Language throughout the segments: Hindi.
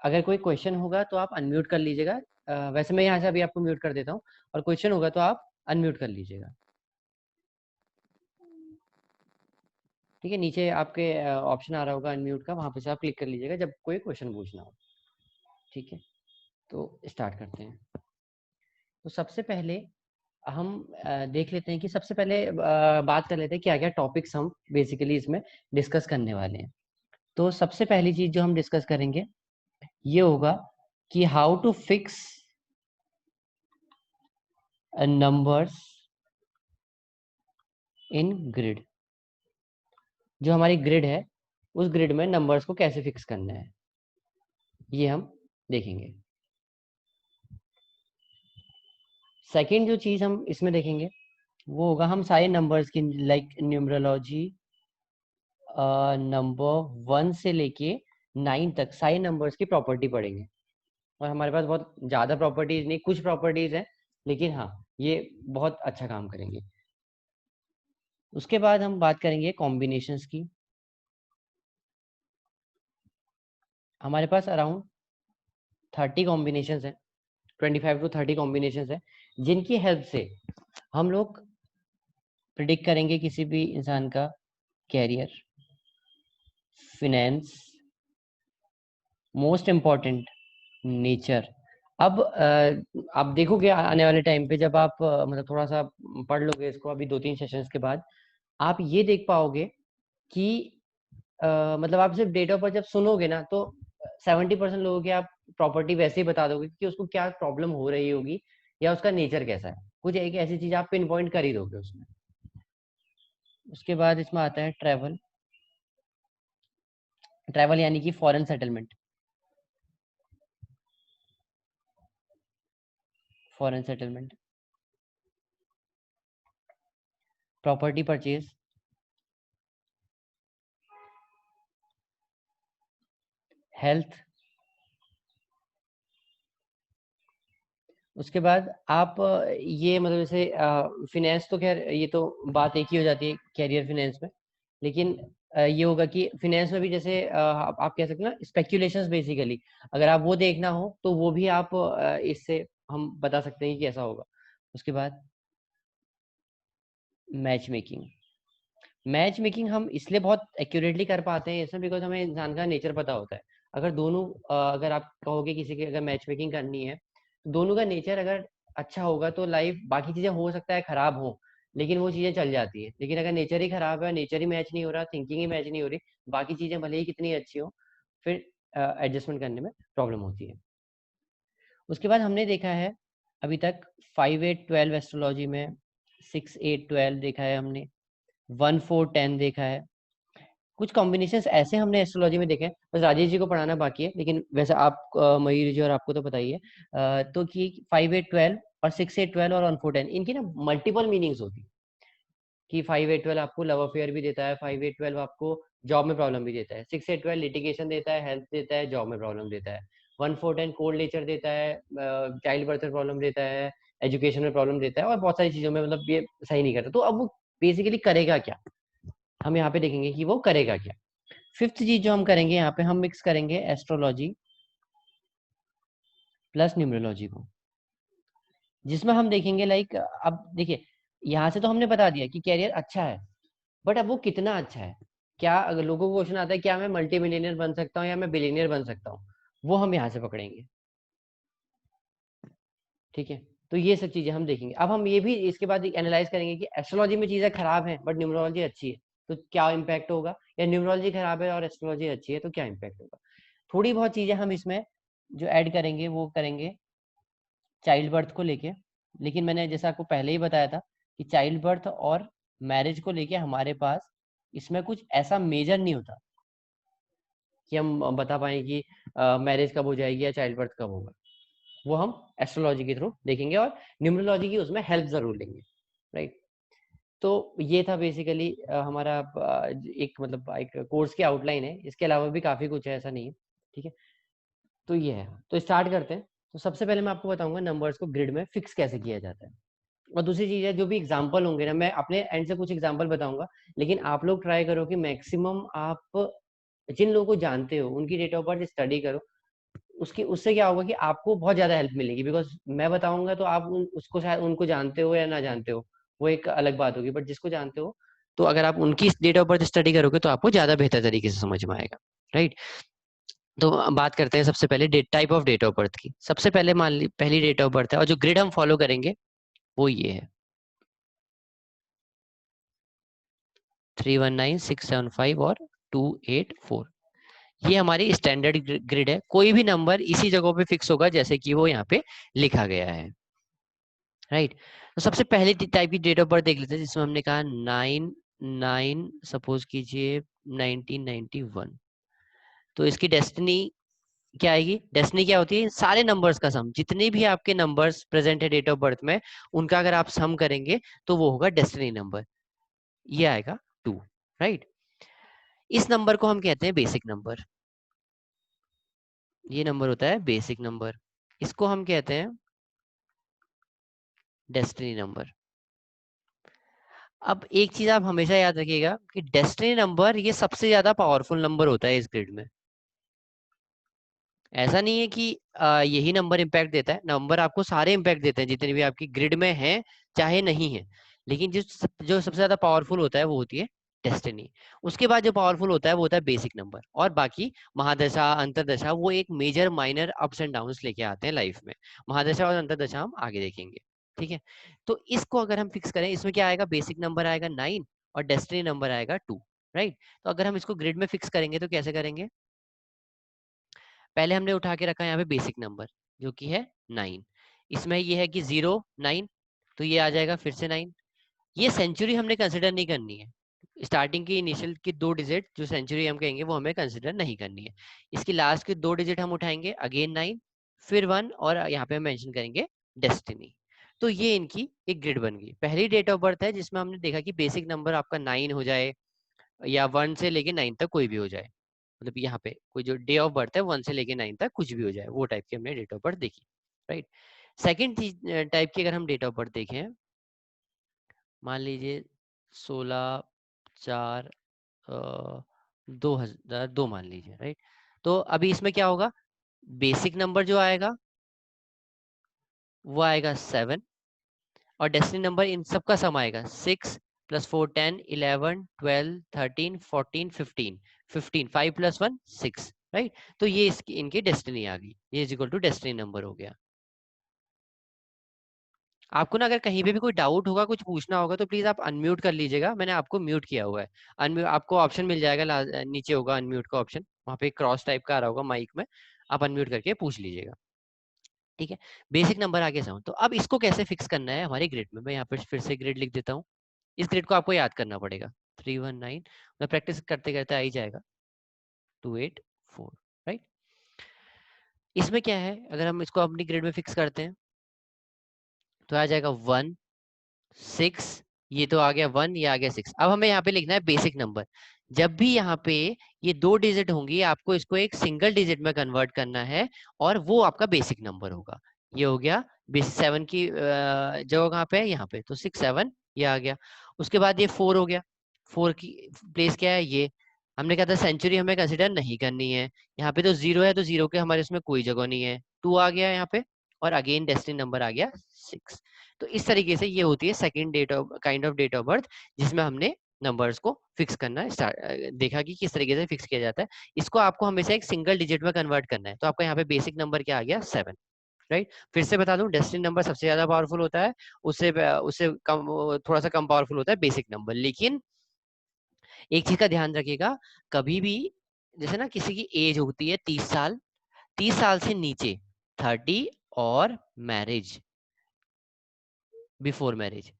अगर कोई क्वेश्चन होगा तो आप अनम्यूट कर लीजिएगा। वैसे मैं यहाँ से अभी आपको म्यूट कर देता हूँ, और क्वेश्चन होगा तो आप अनम्यूट कर लीजिएगा। ठीक है, नीचे आपके ऑप्शन आ रहा होगा अनम्यूट का, वहां पे से आप क्लिक कर लीजिएगा जब कोई क्वेश्चन पूछना हो। ठीक है, तो स्टार्ट करते हैं। तो सबसे पहले हम देख लेते हैं कि सबसे पहले बात कर लेते हैं क्या क्या टॉपिक्स हम बेसिकली इसमें डिस्कस करने वाले हैं। तो सबसे पहली चीज जो हम डिस्कस करेंगे ये होगा कि how to fix numbers in grid. जो हमारी ग्रिड है उस ग्रिड में नंबर्स को कैसे फिक्स करना है ये हम देखेंगे। सेकंड जो चीज हम इसमें देखेंगे वो होगा हम सारे नंबर्स की लाइक न्यूमरोलॉजी नंबर 1 से लेके 9 तक सारे नंबर्स की प्रॉपर्टी पढ़ेंगे। और हमारे पास बहुत ज्यादा प्रॉपर्टीज नहीं, कुछ प्रॉपर्टीज हैं, लेकिन हाँ ये बहुत अच्छा काम करेंगे। उसके बाद हम बात करेंगे कॉम्बिनेशंस की। हमारे पास अराउंड 30 कॉम्बिनेशंस हैं, 25 to 30 कॉम्बिनेशंस हैं, जिनकी हेल्प से हम लोग प्रिडिक्ट करेंगे किसी भी इंसान का career, finance, most important nature. अब आप देखोगे आने वाले टाइम पे जब आप मतलब थोड़ा सा पढ़ लोगे इसको अभी 2-3 सेशंस के बाद, आप ये देख पाओगे कि मतलब आप सिर्फ डेट ऑफ बर्थ जब सुनोगे ना तो 70% लोगों की आप प्रॉपर्टी वैसे ही बता दोगे कि उसको क्या प्रॉब्लम हो रही होगी या उसका नेचर कैसा है, कुछ एक ऐसी चीज आप पिन पॉइंट कर ही दोगे उसमें। उसके बाद इसमें आता है ट्रैवल। ट्रैवल यानी कि foreign settlement, foreign settlement, property purchase, health. उसके बाद आप ये मतलब जैसे फिनेंस तो खैर ये तो बात एक ही हो जाती है कैरियर फिनेंस में, लेकिन ये होगा कि फिनेंस में भी जैसे आप कह सकते हैं ना स्पेक्यूलेशंस बेसिकली, अगर आप वो देखना हो तो वो भी आप इससे हम बता सकते हैं कि कैसा होगा। उसके बाद मैच मेकिंग। मैच मेकिंग हम इसलिए बहुत एक्यूरेटली कर पाते हैं इसमें बिकॉज हमें इंसान का नेचर पता होता है। अगर दोनों अगर आप कहोगे किसी की अगर मैच मेकिंग करनी है, दोनों का नेचर अगर अच्छा होगा तो लाइफ बाकी चीजें हो सकता है खराब हो, लेकिन वो चीजें चल जाती है। लेकिन अगर नेचर ही खराब है, नेचर ही मैच नहीं हो रहा, थिंकिंग ही मैच नहीं हो रही, बाकी चीजें भले ही कितनी अच्छी हो, फिर एडजस्टमेंट करने में प्रॉब्लम होती है। उसके बाद हमने देखा है अभी तक 5-8-12 एस्ट्रोलॉजी में, 6-8-12 देखा है हमने, 1-4-10 देखा है। कुछ कॉम्बिनेशंस ऐसे हमने एस्ट्रोलॉजी में देखे हैं, बस राजेश जी को पढ़ाना बाकी है, लेकिन वैसे आप मयूर जी और आपको तो पता ही है। तो कि 5-8-12 और 6-8-12 और 1-4-10 इनकी ना मल्टीपल मीनिंग्स होती है कि 5-8-12 आपको लव अफेयर भी देता है, 5-8-12 आपको जॉब में प्रॉब्लम भी देता है, 6-8-12 लिटिगेशन देता है, हेल्थ देता है, जॉब में प्रॉब्लम देता है, 1-4-10 कोल्ड नेचर देता है, चाइल्ड बर्थ में प्रॉब्लम देता है, एजुकेशन में प्रॉब्लम देता है, और बहुत सारी चीजों में मतलब ये सही नहीं करता। तो अब वो बेसिकली करेगा क्या, हम यहाँ पे देखेंगे कि वो करेगा क्या। फिफ्थ चीज जो हम करेंगे यहाँ पे हम मिक्स करेंगे एस्ट्रोलॉजी प्लस न्यूमरोलॉजी को, जिसमें हम देखेंगे लाइक अब देखिए यहाँ से तो हमने बता दिया कि कैरियर अच्छा है, बट अब वो कितना अच्छा है। क्या अगर लोगों को क्वेश्चन आता है क्या मैं मल्टी मिलियनियर बन सकता हूँ या मैं बिलियनियर बन सकता हूँ, वो हम यहाँ से पकड़ेंगे। ठीक है, तो ये सब चीजें हम देखेंगे। अब हम ये भी इसके बाद एनालाइज करेंगे कि एस्ट्रोलॉजी में चीजें खराब हैं बट न्यूमरोलॉजी अच्छी है तो क्या इम्पैक्ट होगा, या न्यूमरोलॉजी खराब है और एस्ट्रोलॉजी अच्छी है तो क्या इम्पैक्ट होगा। थोड़ी बहुत चीजें हम इसमें जो ऐड करेंगे वो करेंगे चाइल्ड बर्थ को लेके। लेकिन मैंने जैसा आपको पहले ही बताया था कि चाइल्ड बर्थ और मैरिज को लेके हमारे पास इसमें कुछ ऐसा मेजर नहीं होता कि हम बता पाए कि मैरिज कब हो जाएगी या चाइल्ड बर्थ कब होगा। वो हम एस्ट्रोलॉजी के थ्रू देखेंगे और न्यूमरोलॉजी की उसमें हेल्प जरूर लेंगे। राइट, तो ये था बेसिकली हमारा एक मतलब एक कोर्स की आउटलाइन है, इसके अलावा भी काफी कुछ है, ऐसा नहीं है। ठीक है, तो ये है, तो स्टार्ट करते हैं। तो सबसे पहले मैं आपको बताऊंगा नंबर्स को ग्रिड में फिक्स कैसे किया जाता है। और दूसरी चीज है जो भी एग्जाम्पल होंगे ना मैं अपने एंड से कुछ एग्जाम्पल बताऊंगा, लेकिन आप लोग ट्राई करो कि मैक्सिमम आप जिन लोगों को जानते हो उनकी डेट ऑफ बर्थ स्टडी करो, उसके उससे क्या होगा कि आपको बहुत ज्यादा हेल्प मिलेगी, बिकॉज मैं बताऊंगा तो आप उसको शायद उनको जानते हो या ना जानते हो, वो एक अलग बात होगी, बट जिसको जानते हो तो अगर आप उनकी डेट ऑफ बर्थ स्टडी करोगे तो आपको ज्यादा बेहतर तरीके से समझ में आएगा, राइट। तो हम बात करते हैं सबसे पहले date type of date of birth की। सबसे पहले मान ली पहली डेट ऑफ बर्थ है, और जो ग्रिड हम फॉलो करेंगे वो ये है 319, 675 और 284। ये हमारी स्टैंडर्ड ग्रिड है, कोई भी नंबर इसी जगह पे फिक्स होगा जैसे कि वो यहाँ पे लिखा गया है, राइट। तो सबसे पहले टाइप की डेट ऑफ बर्थ देख लेते हैं, जिसमें हमने कहा 9 9 सपोज कीजिए 1991। तो इसकी डेस्टिनी क्या आएगी? डेस्टिनी क्या होती है? सारे नंबर्स का सम, जितने भी आपके नंबर्स प्रेजेंट है डेट ऑफ बर्थ में, उनका अगर आप सम करेंगे तो वो होगा डेस्टिनी नंबर, ये आएगा 2, राइट। इस नंबर को हम कहते हैं बेसिक नंबर, ये नंबर होता है बेसिक नंबर, इसको हम कहते हैं डेस्टिनी नंबर। अब एक चीज आप हमेशा याद रखिएगा कि डेस्टिनी नंबर ये सबसे ज्यादा पावरफुल नंबर होता है इस ग्रिड में। ऐसा नहीं है कि यही नंबर इम्पैक्ट देता है, नंबर आपको सारे इम्पैक्ट देते हैं जितने भी आपकी ग्रिड में हैं चाहे नहीं है, लेकिन जो सबसे ज्यादा पावरफुल होता है वो होती है डेस्टिनी। उसके बाद जो पावरफुल होता है वो होता है बेसिक नंबर, और बाकी महादशा अंतरदशा वो एक major minor ups and downs लेके आते हैं लाइफ में। महादशा और अंतरदशा हम आगे देखेंगे, ठीक है। तो इसको अगर हम फिक्स करें, इसमें क्या आएगा? बेसिक नंबर आएगा 9 और डेस्टिनी नंबर आएगा 2, राइट। तो अगर हम इसको ग्रिड में फिक्स करेंगे तो कैसे करेंगे? पहले हमने उठा के रखा यहाँ पे बेसिक नंबर जो कि है 9। इसमें ये है कि 0 9, तो ये आ जाएगा फिर से 9। ये सेंचुरी हमने कंसिडर नहीं करनी है, स्टार्टिंग की इनिशियल की 2 डिजिट जो सेंचुरी हम कहेंगे वो हमें कंसिडर नहीं करनी है। इसकी लास्ट की 2 डिजिट हम उठाएंगे, अगेन 9, फिर 1, और यहाँ पे हम मेंशन करेंगे डेस्टिनी। तो ये इनकी एक ग्रिड बन गई। पहली डेट ऑफ बर्थ है जिसमें हमने देखा कि बेसिक नंबर आपका 9 हो जाए या 1 से लेके 9 तक कोई भी हो जाए, मतलब यहाँ पे कोई जो डे ऑफ बर्थ है 1 से लेके 9 तक कुछ भी हो जाए, वो टाइप की हमने डेट ऑफ बर्थ देखी, राइट। सेकेंड टाइप की अगर हम डेट ऑफ बर्थ देखें, मान लीजिए 16 4 2002 मान लीजिए, राइट। तो अभी इसमें क्या होगा? बेसिक नंबर जो आएगा वो आएगा 7, और डेस्टिनी नंबर इन सब का सम आएगा 6 + 4 10 11 12 13 14 15 15 5 + 1 6, राइट। तो ये इसकी इनकी डेस्टिनी आ गई, ये is equal to destiny number हो गया। आपको ना अगर कहीं पे भी कोई डाउट होगा, कुछ पूछना होगा, तो प्लीज आप अनम्यूट कर लीजिएगा, मैंने आपको म्यूट किया हुआ है। अनम्यूट आपको ऑप्शन मिल जाएगा, नीचे होगा अनम्यूट का ऑप्शन, वहाँ पे क्रॉस टाइप का आ रहा होगा माइक में, आप अनम्यूट करके पूछ लीजिएगा, ठीक है। बेसिक नंबर आगे जाऊँ तो अब इसको कैसे फिक्स करना है हमारे ग्रिड में, मैं यहाँ पे फिर से ग्रिड लिख देता हूँ। इस ग्रिड को आपको याद करना पड़ेगा, 319, मैं प्रैक्टिस करते करते आ ही जाएगा, 284, राइट। इसमें क्या है, अगर हम इसको अपनी ग्रिड में फिक्स करते हैं तो आ जाएगा 1 6, ये तो आ गया 1, ये आ गया 6। अब हमें यहाँ पे लिखना है बेसिक नंबर। जब भी यहाँ पे ये 2 डिजिट होंगी, आपको इसको एक सिंगल डिजिट में कन्वर्ट करना है, और वो आपका बेसिक नंबर होगा। ये हो गया 7 की जगह कहाँ पे है? यहाँ पे, तो 6 7 ये आ गया। उसके बाद ये 4 हो गया, 4 की प्लेस क्या है? ये हमने कहा था सेंचुरी हमें कंसिडर नहीं करनी है, यहाँ पे तो 0 है, तो 0 के हमारे इसमें कोई जगह नहीं है, 2 आ गया यहाँ पे, और अगेन डेस्टिनी नंबर आ गया 6। तो इस तरीके से ये होती है second date of kind of date of birth, जिसमें हमने नंबर्स को फिक्स करना स्टार्ट देखा कि किस तरीके से फिक्स किया जाता है। इसको आपको हमेशा एक सिंगल डिजिट में कन्वर्ट करना है, तो आपका यहाँ पे बेसिक नंबर क्या आ गया? 7, राइट। फिर से बता दूं, डेस्टिनी नंबर सबसे ज्यादा पावरफुल होता है, उससे उससे कम, थोड़ा सा कम पावरफुल होता है बेसिक नंबर। लेकिन एक चीज का ध्यान रखिएगा, कभी भी जैसे ना किसी की एज होती है 30 साल, 30 साल से नीचे 30, और मैरिज, बिफोर मैरिज,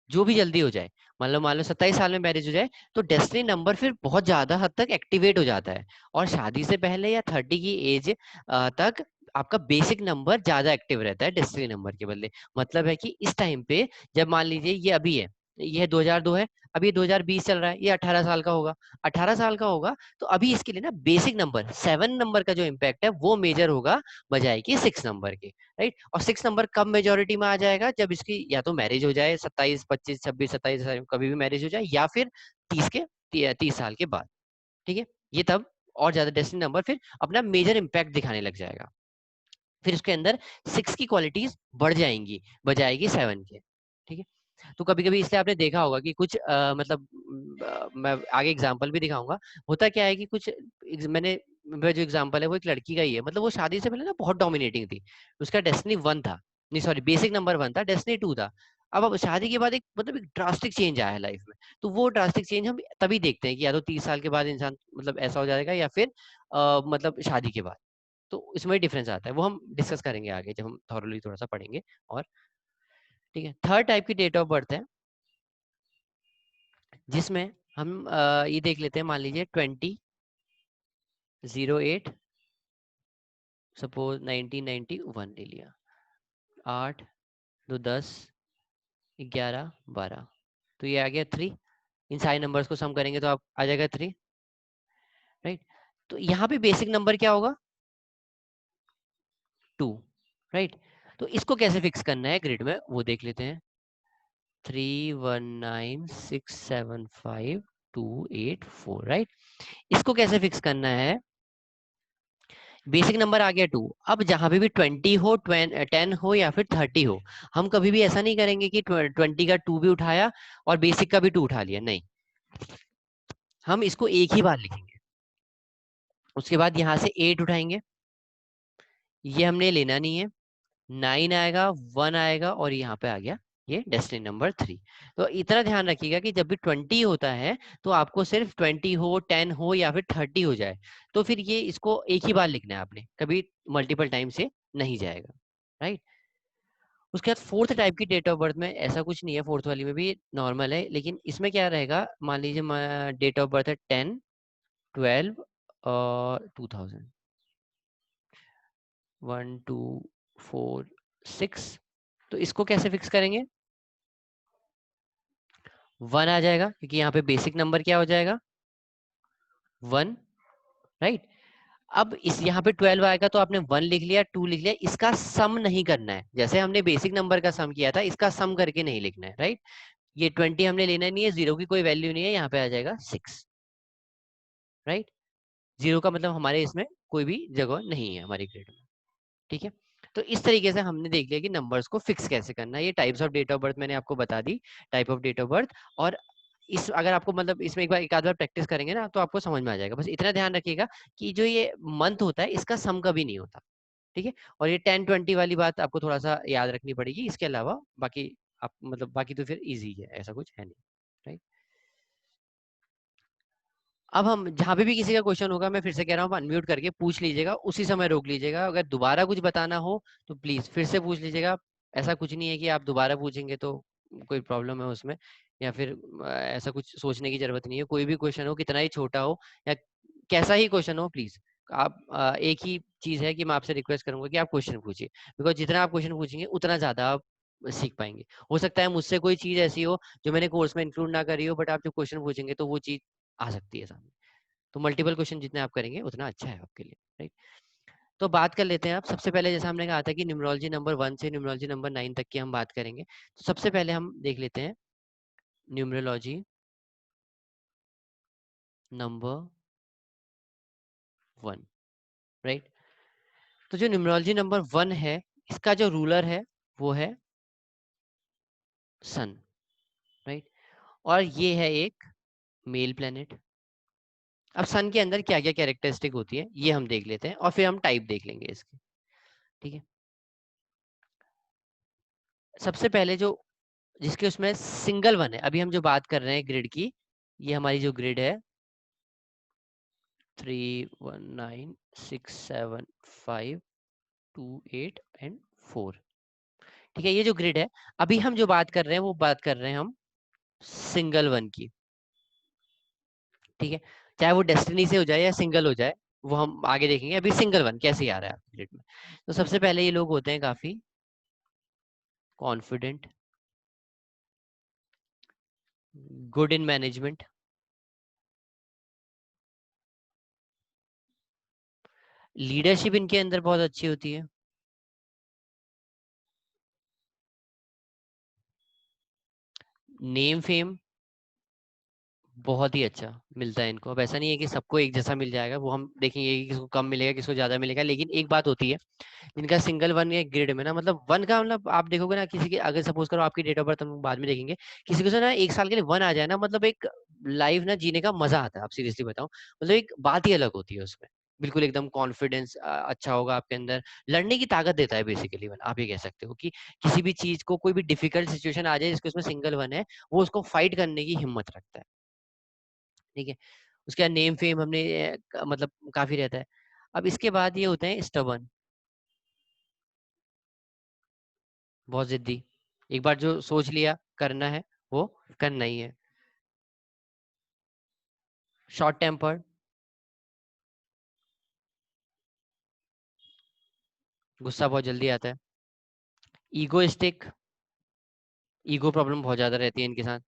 जो भी जल्दी हो जाए, मान लो 27 साल में मैरिज हो जाए, तो डेस्टिनी नंबर फिर बहुत ज्यादा हद तक एक्टिवेट हो जाता है। और शादी से पहले या 30 की एज तक आपका बेसिक नंबर ज्यादा एक्टिव रहता है डेस्टिनी नंबर के बदले। मतलब है कि इस टाइम पे, जब मान लीजिए ये अभी है, ये 2002 है, अभी 2020 चल रहा है, ये 18 साल का होगा, 18 साल का होगा, तो अभी इसके लिए ना बेसिक नंबर 7 नंबर का जो इम्पैक्ट है वो मेजर होगा, बजाय कि 6 नंबर के, राइट। और 6 नंबर कब मेजोरिटी में आ जाएगा? जब इसकी या तो मैरिज हो जाए 27 25 26 27, कभी भी मैरिज हो जाए, या फिर 30 साल के बाद, ठीक है। ये तब और ज्यादा डेस्टिनी नंबर फिर अपना मेजर इम्पैक्ट दिखाने लग जाएगा। फिर उसके अंदर 6 की क्वालिटीज बढ़ जाएंगी बजाएगी 7 के। ठीक है, तो कभी कभी इसलिए आपने देखा होगा कि कुछ मतलब मैं आगे एग्जांपल भी दिखाऊंगा। होता क्या है कि कुछ मेरा जो एग्जांपल है वो एक लड़की का ही है, मतलब वो शादी से पहले ना बहुत डोमिनेटिंग थी, उसका डेस्टिनी 1 था, नहीं सॉरी बेसिक नंबर 1 था, डेस्टिनी 2 था। अब शादी के बाद एक मतलब एक ड्रास्टिक चेंज आया है लाइफ में। तो वो ड्रास्टिक चेंज हम तभी देखते हैं कि या तो 30 साल के बाद इंसान मतलब ऐसा हो जाएगा, या फिर मतलब शादी के बाद। तो इसमें डिफरेंस आता है, वो हम डिस्कस करेंगे आगे जब हम थॉरली थोड़ा सा पढ़ेंगे। और ठीक है, थर्ड टाइप की डेट ऑफ बर्थ है जिसमें हम ये देख लेते हैं, मान लीजिए 2008, सपोज 1991 ले लिया, 8 2 10 11 12, तो ये आ गया 3। इन सारे नंबर्स को सम करेंगे तो आप आ जाएगा 3, राइट। तो यहाँ पे बेसिक नंबर क्या होगा, 2, राइट। तो इसको कैसे फिक्स करना है ग्रिड में वो देख लेते हैं। 319675284, राइट। इसको कैसे फिक्स करना है, बेसिक नंबर आ गया 2। अब जहां पे भी 20 हो, 10 हो या फिर 30 हो, हम कभी भी ऐसा नहीं करेंगे कि 20 का 2 भी उठाया और बेसिक का भी 2 उठा लिया, नहीं। हम इसको एक ही बार लिखेंगे। उसके बाद यहाँ से 8 उठाएंगे, ये हमने लेना नहीं है। 9 आएगा, 1 आएगा और यहाँ पे आ गया ये डेस्टिनी नंबर 3। तो इतना ध्यान रखिएगा कि जब भी 20 होता है तो आपको सिर्फ 20 हो, 10 हो या फिर 30 हो जाए, तो फिर ये इसको एक ही बार लिखना है आपने, कभी मल्टीपल टाइम से नहीं जाएगा, राइट। उसके बाद फोर्थ टाइप की डेट ऑफ बर्थ में ऐसा कुछ नहीं है, फोर्थ वाली में भी नॉर्मल है, लेकिन इसमें क्या रहेगा, मान लीजिए डेट ऑफ बर्थ है 10 12 और 2000, 1 2 4 6। तो इसको कैसे फिक्स करेंगे, 1 आ जाएगा क्योंकि यहाँ पे बेसिक नंबर क्या हो जाएगा, 1, राइट। अब इस यहाँ पे 12 आएगा तो आपने 1 लिख लिया, 2 लिख लिया, इसका सम नहीं करना है, जैसे हमने बेसिक नंबर का सम किया था, इसका सम करके नहीं लिखना है, राइट। ये 20 हमने लेना नहीं है, 0 की कोई वैल्यू नहीं है, यहाँ पे आ जाएगा 6, राइट। 0 का मतलब हमारे इसमें कोई भी जगह नहीं है हमारी ग्रेड में, ठीक है। तो इस तरीके से हमने देख लिया कि नंबर्स को फिक्स कैसे करना है। ये types of date of birth मैंने आपको बता दी, type of date of birth. और इस अगर आपको मतलब इसमें एक आध बार प्रैक्टिस करेंगे ना तो आपको समझ में आ जाएगा। बस इतना ध्यान रखिएगा कि जो ये मंथ होता है इसका सम कभी नहीं होता, ठीक है। और ये 10-20 वाली बात आपको थोड़ा सा याद रखनी पड़ेगी, इसके अलावा बाकी आप मतलब बाकी तो फिर इजी है, ऐसा कुछ है नहीं, राइट। अब हम जहां पे भी किसी का क्वेश्चन होगा, मैं फिर से कह रहा हूँ, अनम्यूट करके पूछ लीजिएगा, उसी समय रोक लीजिएगा। अगर दोबारा कुछ बताना हो तो प्लीज फिर से पूछ लीजिएगा। ऐसा कुछ नहीं है कि आप दोबारा पूछेंगे तो कोई प्रॉब्लम है उसमें, या फिर ऐसा कुछ सोचने की जरूरत नहीं है। कोई भी क्वेश्चन हो, कितना ही छोटा हो या कैसा ही क्वेश्चन हो, प्लीज आप एक ही चीज है कि मैं आपसे रिक्वेस्ट करूंगा कि आप क्वेश्चन पूछिए, बिकॉज जितना आप क्वेश्चन पूछेंगे उतना ज्यादा आप सीख पाएंगे। हो सकता है मुझसे कोई चीज ऐसी हो जो मैंने कोर्स में इंक्लूड ना करी हो, बट आप जो क्वेश्चन पूछेंगे तो वो चीज आ सकती है सामने। तो मल्टीपल क्वेश्चन जितने आप करेंगे उतना अच्छा है आपके लिए, राइट। तो बात कर लेते हैं। आप सबसे पहले जैसा हमने कहा था कि न्यूमरोलॉजी नंबर 1 से न्यूमरोलॉजी नंबर 9 तक की हम बात करेंगे, तो सबसे पहले हम देख लेते हैं न्यूमरोलॉजी नंबर 1, राइट। तो जो न्यूमरोलॉजी नंबर 1 है, इसका जो रूलर है वो है सन, राइट। और ये है एक मेल प्लेनेट। अब सन के अंदर क्या क्या कैरेक्टरिस्टिक होती है ये हम देख लेते हैं, और फिर हम टाइप देख लेंगे इसके, ठीक है। सबसे पहले जो जिसके उसमें सिंगल 1 है, अभी हम जो बात कर रहे हैं ग्रिड की, ये हमारी जो ग्रिड है 319675284, ठीक है। ये जो ग्रिड है, अभी हम जो बात कर रहे हैं वो बात कर रहे हैं हम सिंगल 1 की, ठीक है। चाहे वो डेस्टिनी से हो जाए या सिंगल हो जाए, वो हम आगे देखेंगे। अभी सिंगल 1 कैसे आ रहा है आपकी ग्रिड में। तो सबसे पहले ये लोग होते हैं काफी confident, good in management, leadership इनके अंदर बहुत अच्छी होती है, नेम फेम बहुत ही अच्छा मिलता है इनको। अब ऐसा नहीं है कि सबको एक जैसा मिल जाएगा, वो हम देखेंगे कि किसको कम मिलेगा किसको ज्यादा मिलेगा। लेकिन एक बात होती है, जिनका सिंगल वन या ग्रिड में ना, मतलब वन का मतलब आप देखोगे ना, किसी के अगर सपोज करो आपकी डेट ऑफ बर्थ हम बाद में देखेंगे, किसी को से ना एक साल के लिए वन आ जाए ना, मतलब एक लाइफ ना जीने का मजा आता है। आप सीरियसली बताओ, मतलब एक बात ही अलग होती है उसमें। बिल्कुल एकदम कॉन्फिडेंस अच्छा होगा आपके अंदर, लड़ने की ताकत देता है बेसिकली वन। आप ये कह सकते हो कि किसी भी चीज को, कोई भी डिफिकल्ट सिचुएशन आ जाए जिसके उसमें सिंगल वन है, वो उसको फाइट करने की हिम्मत रखता है। ठीक है। उसके बाद नेम फेम हमने मतलब काफी रहता है। अब इसके बाद ये होते हैं स्टबर्न, बहुत जिद्दी। एक बार जो सोच लिया करना है, वो करना ही है। शॉर्ट टेम्पर्ड, गुस्सा बहुत जल्दी आता है। ईगोइस्टिक, ईगो प्रॉब्लम बहुत ज्यादा रहती है इनके साथ।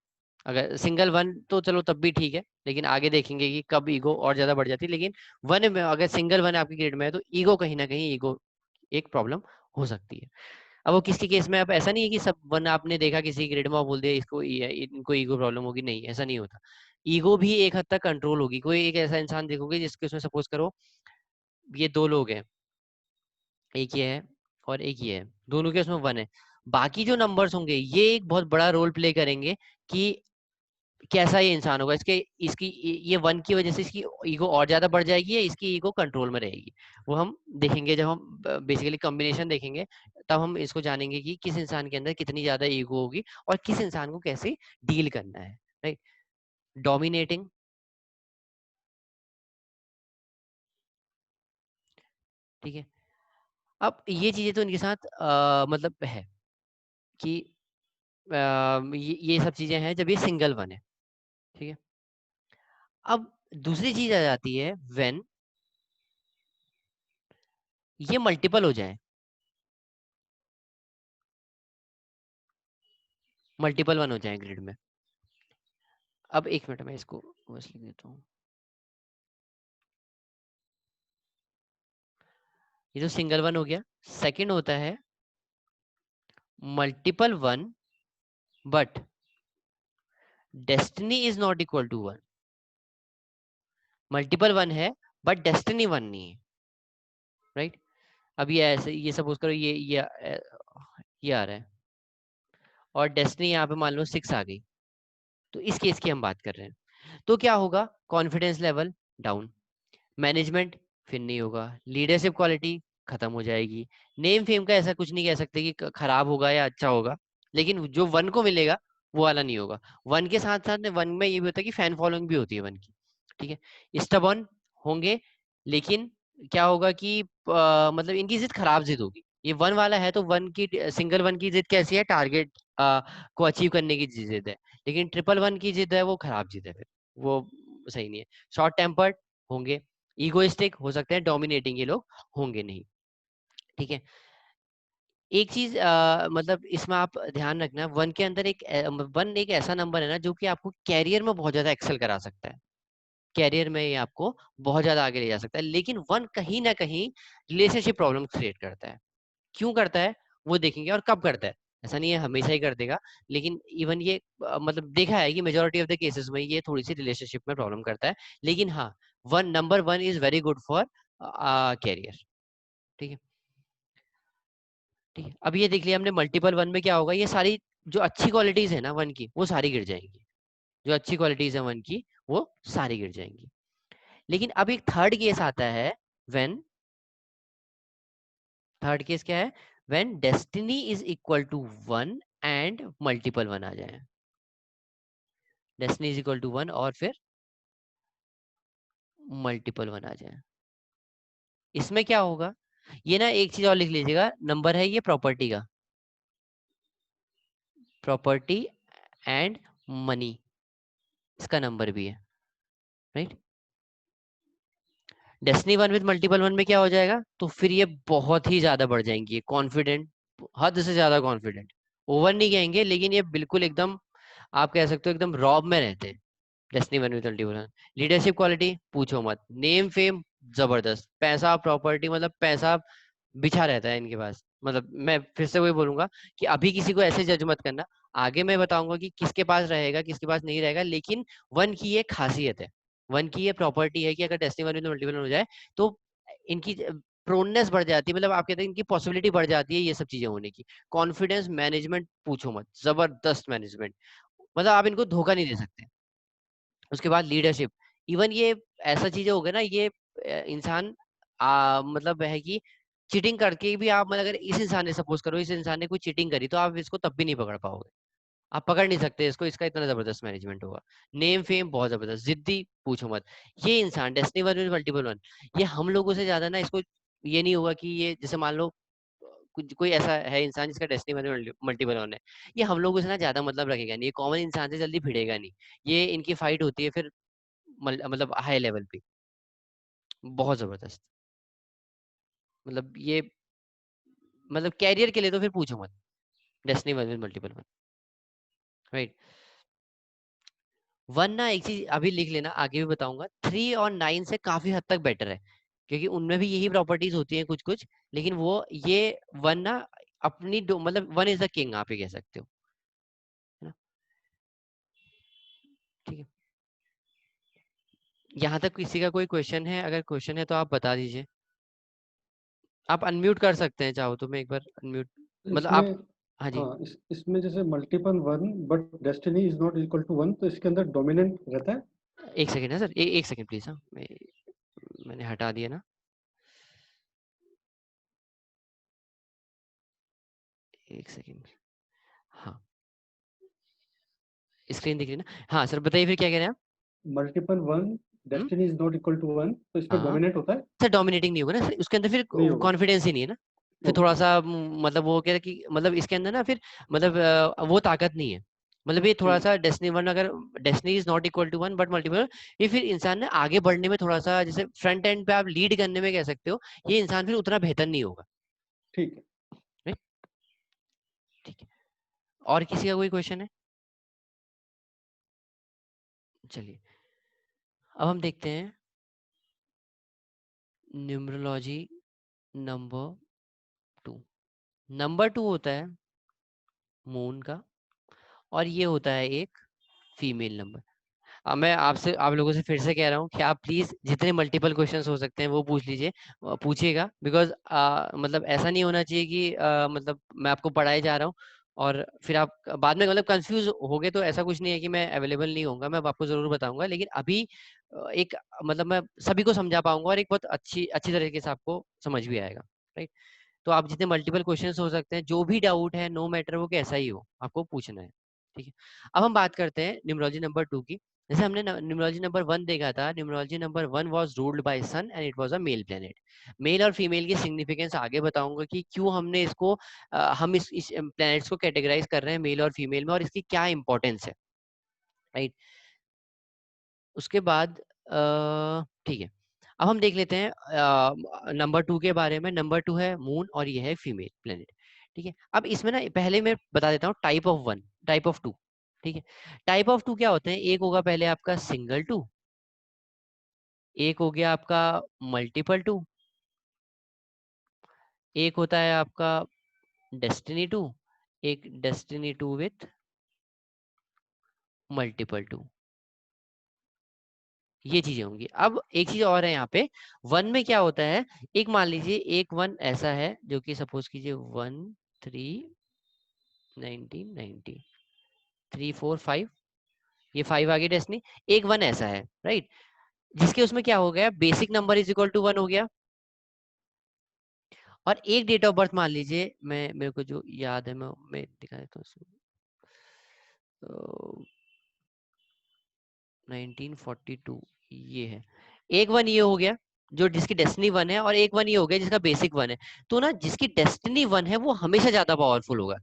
अगर सिंगल वन तो चलो तब भी ठीक है, लेकिन आगे देखेंगे कि कब ईगो और ज्यादा बढ़ जाती है। लेकिन वन में, अगर सिंगल वन आपकी ग्रेड में है, तो ईगो कहीं ना कहीं, ईगो एक प्रॉब्लम हो सकती है। अब वो किसी केस में, अब ऐसा नहीं है कि सब वन आपने देखा किसी ग्रेड में और बोल दिया इसको इनको ईगो प्रॉब्लम होगी, नहीं ऐसा नहीं होता। ईगो भी एक हद तक कंट्रोल होगी। कोई एक ऐसा इंसान देखोगे जिसके उसमें सपोज करो ये दो लोग हैं, एक ये है और एक ये है, दोनों के उसमें वन है, बाकी जो नंबर्स होंगे ये एक बहुत बड़ा रोल प्ले करेंगे कि कैसा ये इंसान होगा। इसके इसकी ये वन की वजह से इसकी ईगो और ज्यादा बढ़ जाएगी या इसकी ईगो कंट्रोल में रहेगी, वो हम देखेंगे जब हम बेसिकली कॉम्बिनेशन देखेंगे। तब हम इसको जानेंगे कि किस इंसान के अंदर कितनी ज्यादा ईगो होगी और किस इंसान को कैसे डील करना है। राइट। डोमिनेटिंग, ठीक है। अब ये चीजें तो इनके साथ मतलब है कि ये सब चीजें हैं जब ये सिंगल वन है। ठीक है। अब दूसरी चीज आ जाती है व्हेन ये मल्टीपल हो जाए, मल्टीपल वन हो जाए ग्रिड में। अब एक मिनट में इसको बस लिख देता हूँ। ये तो सिंगल वन हो गया। सेकंड होता है multiple one but destiny is not equal to one. Multiple one है बट डेस्टिनी वन नहीं है। राइट। अब ये ऐसे, ये सपोज करो ये आ रहा है और डेस्टिनी यहाँ पे मान लो 6 आ गई, तो इस केस की हम बात कर रहे हैं। तो क्या होगा, कॉन्फिडेंस लेवल डाउन, मैनेजमेंट फिर नहीं होगा, लीडरशिप क्वालिटी खत्म हो जाएगी। नेम फेम का ऐसा कुछ नहीं कह सकते कि खराब होगा या अच्छा होगा, लेकिन जो वन को मिलेगा वो वाला नहीं होगा। वन के साथ साथ वन में ये भी होता है कि फैन फॉलोइंग भी होती है वन की। ठीक है। स्टबर्न होंगे, लेकिन क्या होगा कि मतलब इनकी जिद खराब जिद होगी। ये वन वाला है तो वन की, सिंगल वन की जिद कैसी है, टारगेट को अचीव करने की जिद है। लेकिन ट्रिपल वन की जिद है वो खराब जिद है, फिर वो सही नहीं है। शॉर्ट टेम्पर्ड होंगे, ईगोइस्टिक हो सकते हैं, डोमिनेटिंग ये लोग होंगे नहीं। ठीक है। एक चीज मतलब इसमें आप ध्यान रखना, वन के अंदर एक वन एक ऐसा नंबर है ना जो कि आपको कैरियर में बहुत ज्यादा एक्सेल करा सकता है। कैरियर में ये आपको बहुत ज्यादा आगे ले जा सकता है। लेकिन वन कहीं ना कहीं रिलेशनशिप प्रॉब्लम क्रिएट करता है। क्यों करता है वो देखेंगे, और कब करता है। ऐसा नहीं है हमेशा ही कर देगा, लेकिन इवन ये मतलब देखा है कि मेजोरिटी ऑफ द केसेस में ये थोड़ी सी रिलेशनशिप में प्रॉब्लम करता है। लेकिन हाँ, one number one is very good for career. ठीक है। ठीक है। अब ये देख लिया हमने मल्टीपल वन में क्या होगा, ये सारी जो अच्छी क्वालिटीज है ना वन की वो सारी गिर जाएंगी। जो अच्छी क्वालिटीज है वन की वो सारी गिर जाएंगी। लेकिन अब एक थर्ड केस आता है, व्हेन, थर्ड केस क्या है, when destiny is equal to one and multiple one आ जाए। Destiny is equal to one और फिर मल्टीपल वन आ जाए। इसमें क्या होगा, ये ना एक चीज और लिख लीजिएगा, नंबर है ये प्रॉपर्टी का, प्रॉपर्टी एंड मनी, इसका नंबर भी है। Right. Destiny one with multiple one में क्या हो जाएगा, तो फिर ये बहुत ही ज्यादा बढ़ जाएंगी, कॉन्फिडेंट, हद से ज्यादा कॉन्फिडेंट। ओवर नहीं कहेंगे, लेकिन ये बिल्कुल एकदम, आप कह सकते हो एकदम रॉब में रहते हैं। Destiny one with multiple one. Leadership quality पूछो मत, नेम फेम जबरदस्त, पैसा प्रॉपर्टी, मतलब पैसा बिछा रहता है इनके पास। मतलब मैं फिर से वही बोलूंगा कि अभी किसी को ऐसे जज मत करना, आगे मैं बताऊंगा कि किसके पास रहेगा किसके पास नहीं रहेगा, लेकिन वन की ये खासियत है, वन की ये प्रॉपर्टी है कि अगर डेस्टिनी वन में मल्टीपल हो जाए तो इनकी प्रोननेस बढ़ जाती है, मतलब आप कहते हैं इनकी पॉसिबिलिटी बढ़ जाती है ये सब चीजें होने की। कॉन्फिडेंस मैनेजमेंट पूछो मत, जबरदस्त मैनेजमेंट, मतलब आप इनको धोखा नहीं दे सकते। उसके बाद लीडरशिप, इवन ये ऐसा चीजें हो गया ना, ये इंसान मतलब है कि चीटिंग करके भी आप, मतलब अगर इस इंसान ने सपोज करो इस इंसान ने कोई चीटिंग करी तो आप इसको तब भी नहीं पकड़ पाओगे, आप पकड़ नहीं सकते इसको, इसका इतना जबरदस्त मैनेजमेंट होगा। नेम फेम बहुत जबरदस्त, जिद्दी पूछो मत। ये इंसान डेस्टिनी वन में मल्टीपल वन, ये हम लोगों से ज्यादा ना इसको ये नहीं होगा कि ये जैसे मान लो कुछ कोई ऐसा है इंसान जिसका डेस्टिनी वन में मल्टीपल वन है, ये हम लोगों से ना ज्यादा मतलब रखेगा नहीं, ये कॉमन इंसान से जल्दी भिड़ेगा नहीं। ये इनकी फाइट होती है फिर मतलब हाई लेवल पे, बहुत जबरदस्त। मतलब ये मतलब कैरियर के लिए तो फिर पूछो मत, डेस्टिनी वन में मल्टीपल वन, राइट। वन ना एक चीज अभी लिख लेना, आगे भी बताऊंगा, 3 और 9 से काफी हद तक बेटर है, क्योंकि उनमें भी यही प्रॉपर्टीज होती हैं कुछ कुछ, लेकिन वो ये वन ना अपनी मतलब वन इज द किंग आप ये कह सकते हो, है ना। ठीक है, यहाँ तक किसी का कोई क्वेश्चन है? अगर क्वेश्चन है तो आप बता दीजिए, आप अनम्यूट कर सकते हैं चाहो तो, मैं एक बार अनम्यूट, मतलब इसमें, आप, हाँ जी। हाँ, इसमें जैसे multiple one but destiny is not equal to one, तो इसके अंदर डोमिनेंट रहता है। एक सेकंड है सर, एक सेकंड प्लीज, हाँ मैंने हटा दिया ना, एक सेकंड। हाँ, स्क्रीन दिख रही है ना, हाँ सर बताइए फिर क्या कह रहे हैं आप। Multiple one, hmm, destiny is not equal to one, तो इसमें हाँ डोमिनेट होता है। सर डोमिनेटिंग नहीं होगा ना सर, उसके अंदर फिर नहीं होगा। कॉन्फिडेंस ही नहीं है ना, फिर थोड़ा ओके। सा मतलब वो कह रहे कि मतलब इसके अंदर ना फिर मतलब वो ताकत नहीं है, मतलब ये थोड़ा ठीक सा डेस्टिनी वन, अगर destiny is not equal to one but multiple, ये फिर इंसान ने आगे बढ़ने में थोड़ा सा, जैसे फ्रंट एंड पे आप लीड करने में कह सकते हो, ये इंसान फिर उतना बेहतर नहीं होगा, ठीक है। राइट। ठीक है, और किसी का कोई क्वेश्चन है? चलिए अब हम देखते हैं न्यूमरोलॉजी नंबर 2। नंबर 2 होता है मून का, और ये होता है एक फीमेल नंबर। अब मैं आपसे, आप लोगों से फिर से कह रहा हूँ कि आप प्लीज जितने मल्टीपल क्वेश्चंस हो सकते हैं वो पूछ लीजिए, पूछिएगा, बिकॉज मतलब ऐसा नहीं होना चाहिए कि मतलब मैं आपको पढ़ाए जा रहा हूँ और फिर आप बाद में मतलब कंफ्यूज हो गए, तो ऐसा कुछ नहीं है कि मैं अवेलेबल नहीं होऊंगा, मैं आपको जरूर बताऊंगा, लेकिन अभी एक मतलब मैं सभी को समझा पाऊंगा और एक बहुत अच्छी अच्छी तरीके से आपको समझ भी आएगा, राइट। तो आप जितने मल्टीपल क्वेश्चंस हो सकते हैं, जो भी डाउट है, नो मैटर वो कैसा ही हो, आपको पूछना है, ठीक है। अब हम बात करते हैं न्यूमरोलॉजी नंबर 2 की। जैसे हमने न्यूमरोलॉजी नंबर 1 देखा था, numerology number 1 was ruled by sun and it was a male planet. Male और फीमेल की सिग्निफिकेंस आगे बताऊंगा कि क्यों हमने इसको हम इस प्लैनेट्स को कैटेगराइज कर रहे हैं मेल और फीमेल में, और इसकी क्या इंपॉर्टेंस है, राइट। उसके बाद ठीक है, अब हम देख लेते हैं नंबर 2 के बारे में। नंबर 2 है मून और ये है फीमेल प्लेनेट, ठीक है। अब इसमें ना पहले मैं बता देता हूँ type of one, type of two, ठीक है। टाइप ऑफ टू क्या होते हैं, एक होगा पहले आपका सिंगल टू, एक हो गया आपका मल्टीपल टू, एक होता है आपका डेस्टिनी टू, एक destiny two with multiple two, ये चीजें होंगी। अब एक चीज और है यहाँ पे, वन में क्या होता है, एक मान लीजिए एक वन ऐसा है जो कि सपोज कीजिए 1 3 19 90 3 4 5, ये 5 आ गई डेस्टिनी। एक वन ऐसा है, राइट, जिसके उसमें क्या हो गया, basic number is equal to 1 हो गया, और एक डेट ऑफ बर्थ मान लीजिए, मैं मेरे को जो याद है मैं दिखा देता हूँ, 1942, ये है। एक वन ये हो गया जो जिसकी डेस्टिनी वन है, और एक वन ये हो गया जिसका बेसिक वन है। तो ना जिसकी डेस्टिनी वन है वो हमेशा ज्यादा पावरफुल होगा,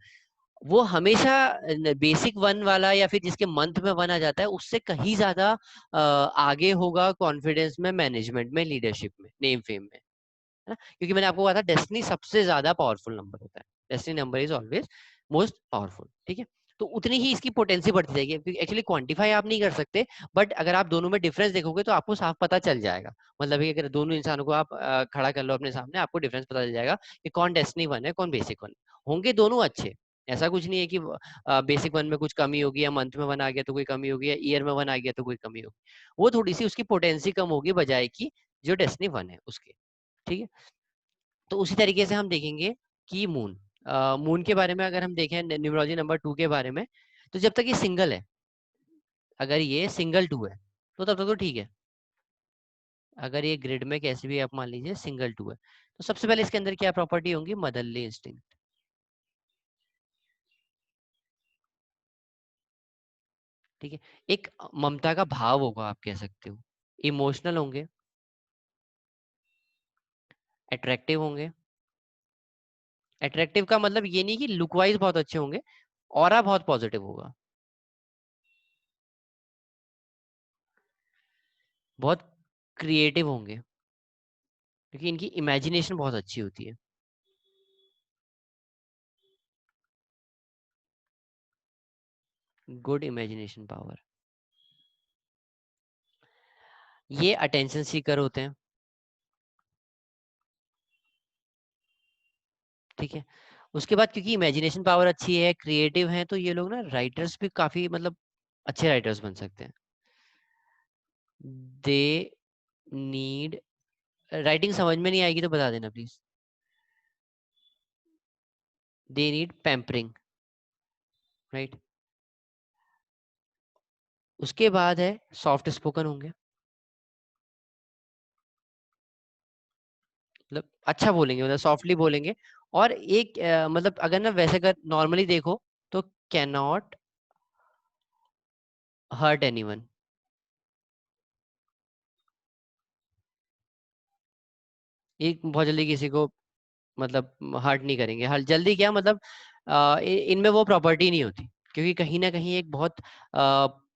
वो हमेशा बेसिक वन वाला या फिर जिसके मंथ में वन आ जाता है उससे कहीं ज्यादा आगे होगा कॉन्फिडेंस में, मैनेजमेंट में, लीडरशिप में, नेम फेम में, है ना। क्योंकि मैंने आपको कहा था डेस्टिनी सबसे ज्यादा पावरफुल नंबर होता है, destiny number is always most powerful, ठीक है। तो उतनी ही इसकी पोटेंसी बढ़ती जाएगी, क्योंकि एक्चुअली क्वांटिफाई आप नहीं कर सकते, बट अगर आप दोनों में डिफरेंस देखोगे तो आपको साफ पता चल जाएगा। मतलब कि अगर दोनों इंसानों को आप खड़ा कर लो अपने सामने, आपको डिफरेंस पता चल जाएगा कि कौन डेस्टिनी वन है कौन बेसिक वन, होंगे दोनों अच्छे, ऐसा कुछ नहीं है कि बेसिक वन में कुछ कमी होगी, या मंथ में वन आ गया तो कोई कमी होगी, या ईयर में वन आ गया तो कोई कमी होगी। वो थोड़ी सी उसकी पोटेंसी कम होगी बजाय की जो डेस्टिनी वन है उसके। ठीक है, तो उसी तरीके से हम देखेंगे कि मून, मून के बारे में अगर हम देखें न्यूमरोलॉजी नंबर 2 के बारे में, तो जब तक ये सिंगल है, अगर ये सिंगल 2 है तो तब तक तो ठीक है। अगर ये ग्रिड में कैसे भी आप मान लीजिए सिंगल 2 है, तो सबसे पहले इसके अंदर क्या प्रॉपर्टी होंगी, मदरली इंस्टिंक्ट। ठीक है, एक ममता का भाव होगा, आप कह सकते हो, इमोशनल होंगे, अट्रैक्टिव होंगे। अट्रैक्टिव का मतलब ये नहीं कि लुक वाइज बहुत अच्छे होंगे, ऑरा बहुत पॉजिटिव होगा, बहुत क्रिएटिव होंगे, क्योंकि इनकी इमेजिनेशन बहुत अच्छी होती है। Good imagination power. ये अटेंशन सीकर होते हैं। ठीक है, उसके बाद क्योंकि इमेजिनेशन पावर अच्छी है, क्रिएटिव हैं, तो ये लोग ना राइटर्स भी काफी मतलब अच्छे राइटर्स बन सकते हैं। दे नीड, राइटिंग समझ में नहीं आएगी तो बता देना please. They need pampering, right. उसके बाद है सॉफ्ट स्पोकन होंगे, मतलब अच्छा बोलेंगे, मतलब सॉफ्टली बोलेंगे। और एक मतलब अगर ना वैसे अगर नॉर्मली देखो तो कैन नॉट हर्ट एनीवन। ये बहुत जल्दी किसी को मतलब हर्ट नहीं करेंगे, हर जल्दी क्या मतलब इनमें वो प्रॉपर्टी नहीं होती, क्योंकि कहीं ना कहीं एक बहुत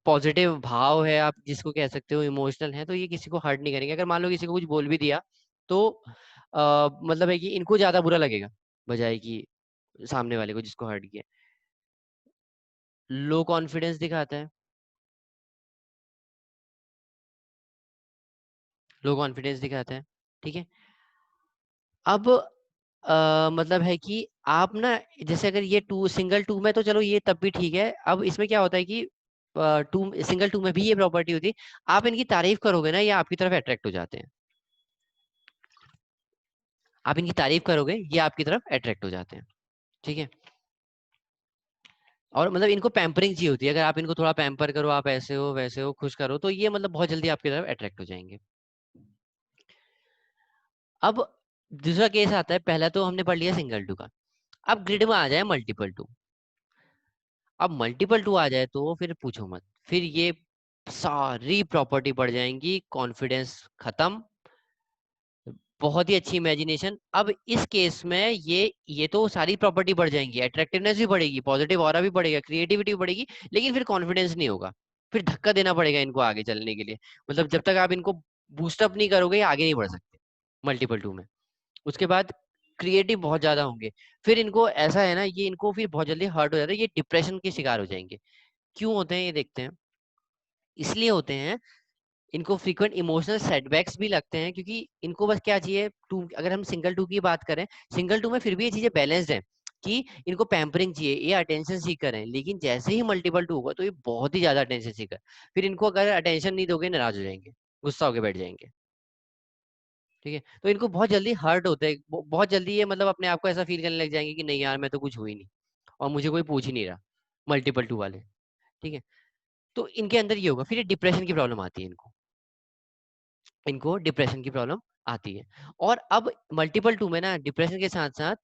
पॉजिटिव भाव है, आप जिसको कह सकते हो इमोशनल है, तो ये किसी को हर्ट नहीं करेंगे। अगर मान लो किसी को कुछ बोल भी दिया तो मतलब है कि इनको ज्यादा बुरा लगेगा बजाय कि सामने वाले को जिसको हर्ट किया। लो कॉन्फिडेंस दिखाता है, लो कॉन्फिडेंस दिखाता है। ठीक है, अब मतलब है कि आप ना, जैसे अगर ये टू सिंगल टू में तो चलो ये तब भी ठीक है, अब इसमें क्या होता है कि टू सिंगल टू में भी ये प्रॉपर्टी होती है, आप इनकी तारीफ करोगे ना, ये आपकी तरफ अट्रैक्ट हो जाते हैं। आप इनकी तारीफ करोगे, ये आपकी तरफ अट्रैक्ट हो जाते हैं। ठीक है, और मतलब इनको पैम्परिंग चाहिए होती है, अगर आप इनको थोड़ा पैम्पर करो, आप ऐसे हो वैसे हो खुश करो, तो ये मतलब बहुत जल्दी आपकी तरफ अट्रैक्ट हो जाएंगे। अब दूसरा केस आता है, पहला तो हमने पढ़ लिया सिंगल टू का, अब ग्रिड में आ जाए मल्टीपल टू। अब मल्टीपल टू आ जाए तो फिर पूछो मत, फिर ये सारी प्रॉपर्टी बढ़ जाएंगी, कॉन्फिडेंस खत्म, बहुत ही अच्छी इमेजिनेशन। अब इस केस में ये तो सारी प्रॉपर्टी बढ़ जाएंगी, अट्रैक्टिवनेस भी बढ़ेगी, पॉजिटिव ऑरा भी बढ़ेगा, क्रिएटिविटी भी बढ़ेगी, लेकिन फिर कॉन्फिडेंस नहीं होगा। फिर धक्का देना पड़ेगा इनको आगे चलने के लिए, मतलब जब तक आप इनको बूस्टअप नहीं करोगे ये आगे नहीं बढ़ सकते मल्टीपल टू में। उसके बाद क्रिएटिव बहुत ज्यादा होंगे, फिर इनको ऐसा है ना, ये इनको फिर बहुत जल्दी हर्ट हो जाता है, ये डिप्रेशन के शिकार हो जाएंगे। क्यों होते हैं ये देखते हैं। इसलिए होते हैं, इनको फ्रीक्वेंट इमोशनल सेटबैक्स भी लगते हैं, क्योंकि इनको बस क्या चाहिए, टू अगर हम सिंगल टू की बात करें, सिंगल टू में फिर भी ये चीजें बैलेंस्ड है कि इनको पैम्परिंग चाहिए, ये अटेंशन सीकर है, लेकिन जैसे ही मल्टीपल टू होगा तो ये बहुत ही ज्यादा अटेंशन सीकर, फिर इनको अगर अटेंशन नहीं दोगे नाराज हो जाएंगे, गुस्सा होकर बैठ जाएंगे। ठीक है, तो इनको बहुत जल्दी हर्ट होता है, बहुत जल्दी ये मतलब अपने आप को ऐसा फील करने लग जाएंगे कि नहीं यार मैं तो कुछ हुई नहीं, और मुझे कोई पूछ ही नहीं रहा, मल्टीपल टू वाले। ठीक है, तो इनके अंदर ये होगा, फिर ये डिप्रेशन की प्रॉब्लम आती है इनको, इनको डिप्रेशन की प्रॉब्लम आती है। और अब मल्टीपल टू में ना डिप्रेशन के साथ साथ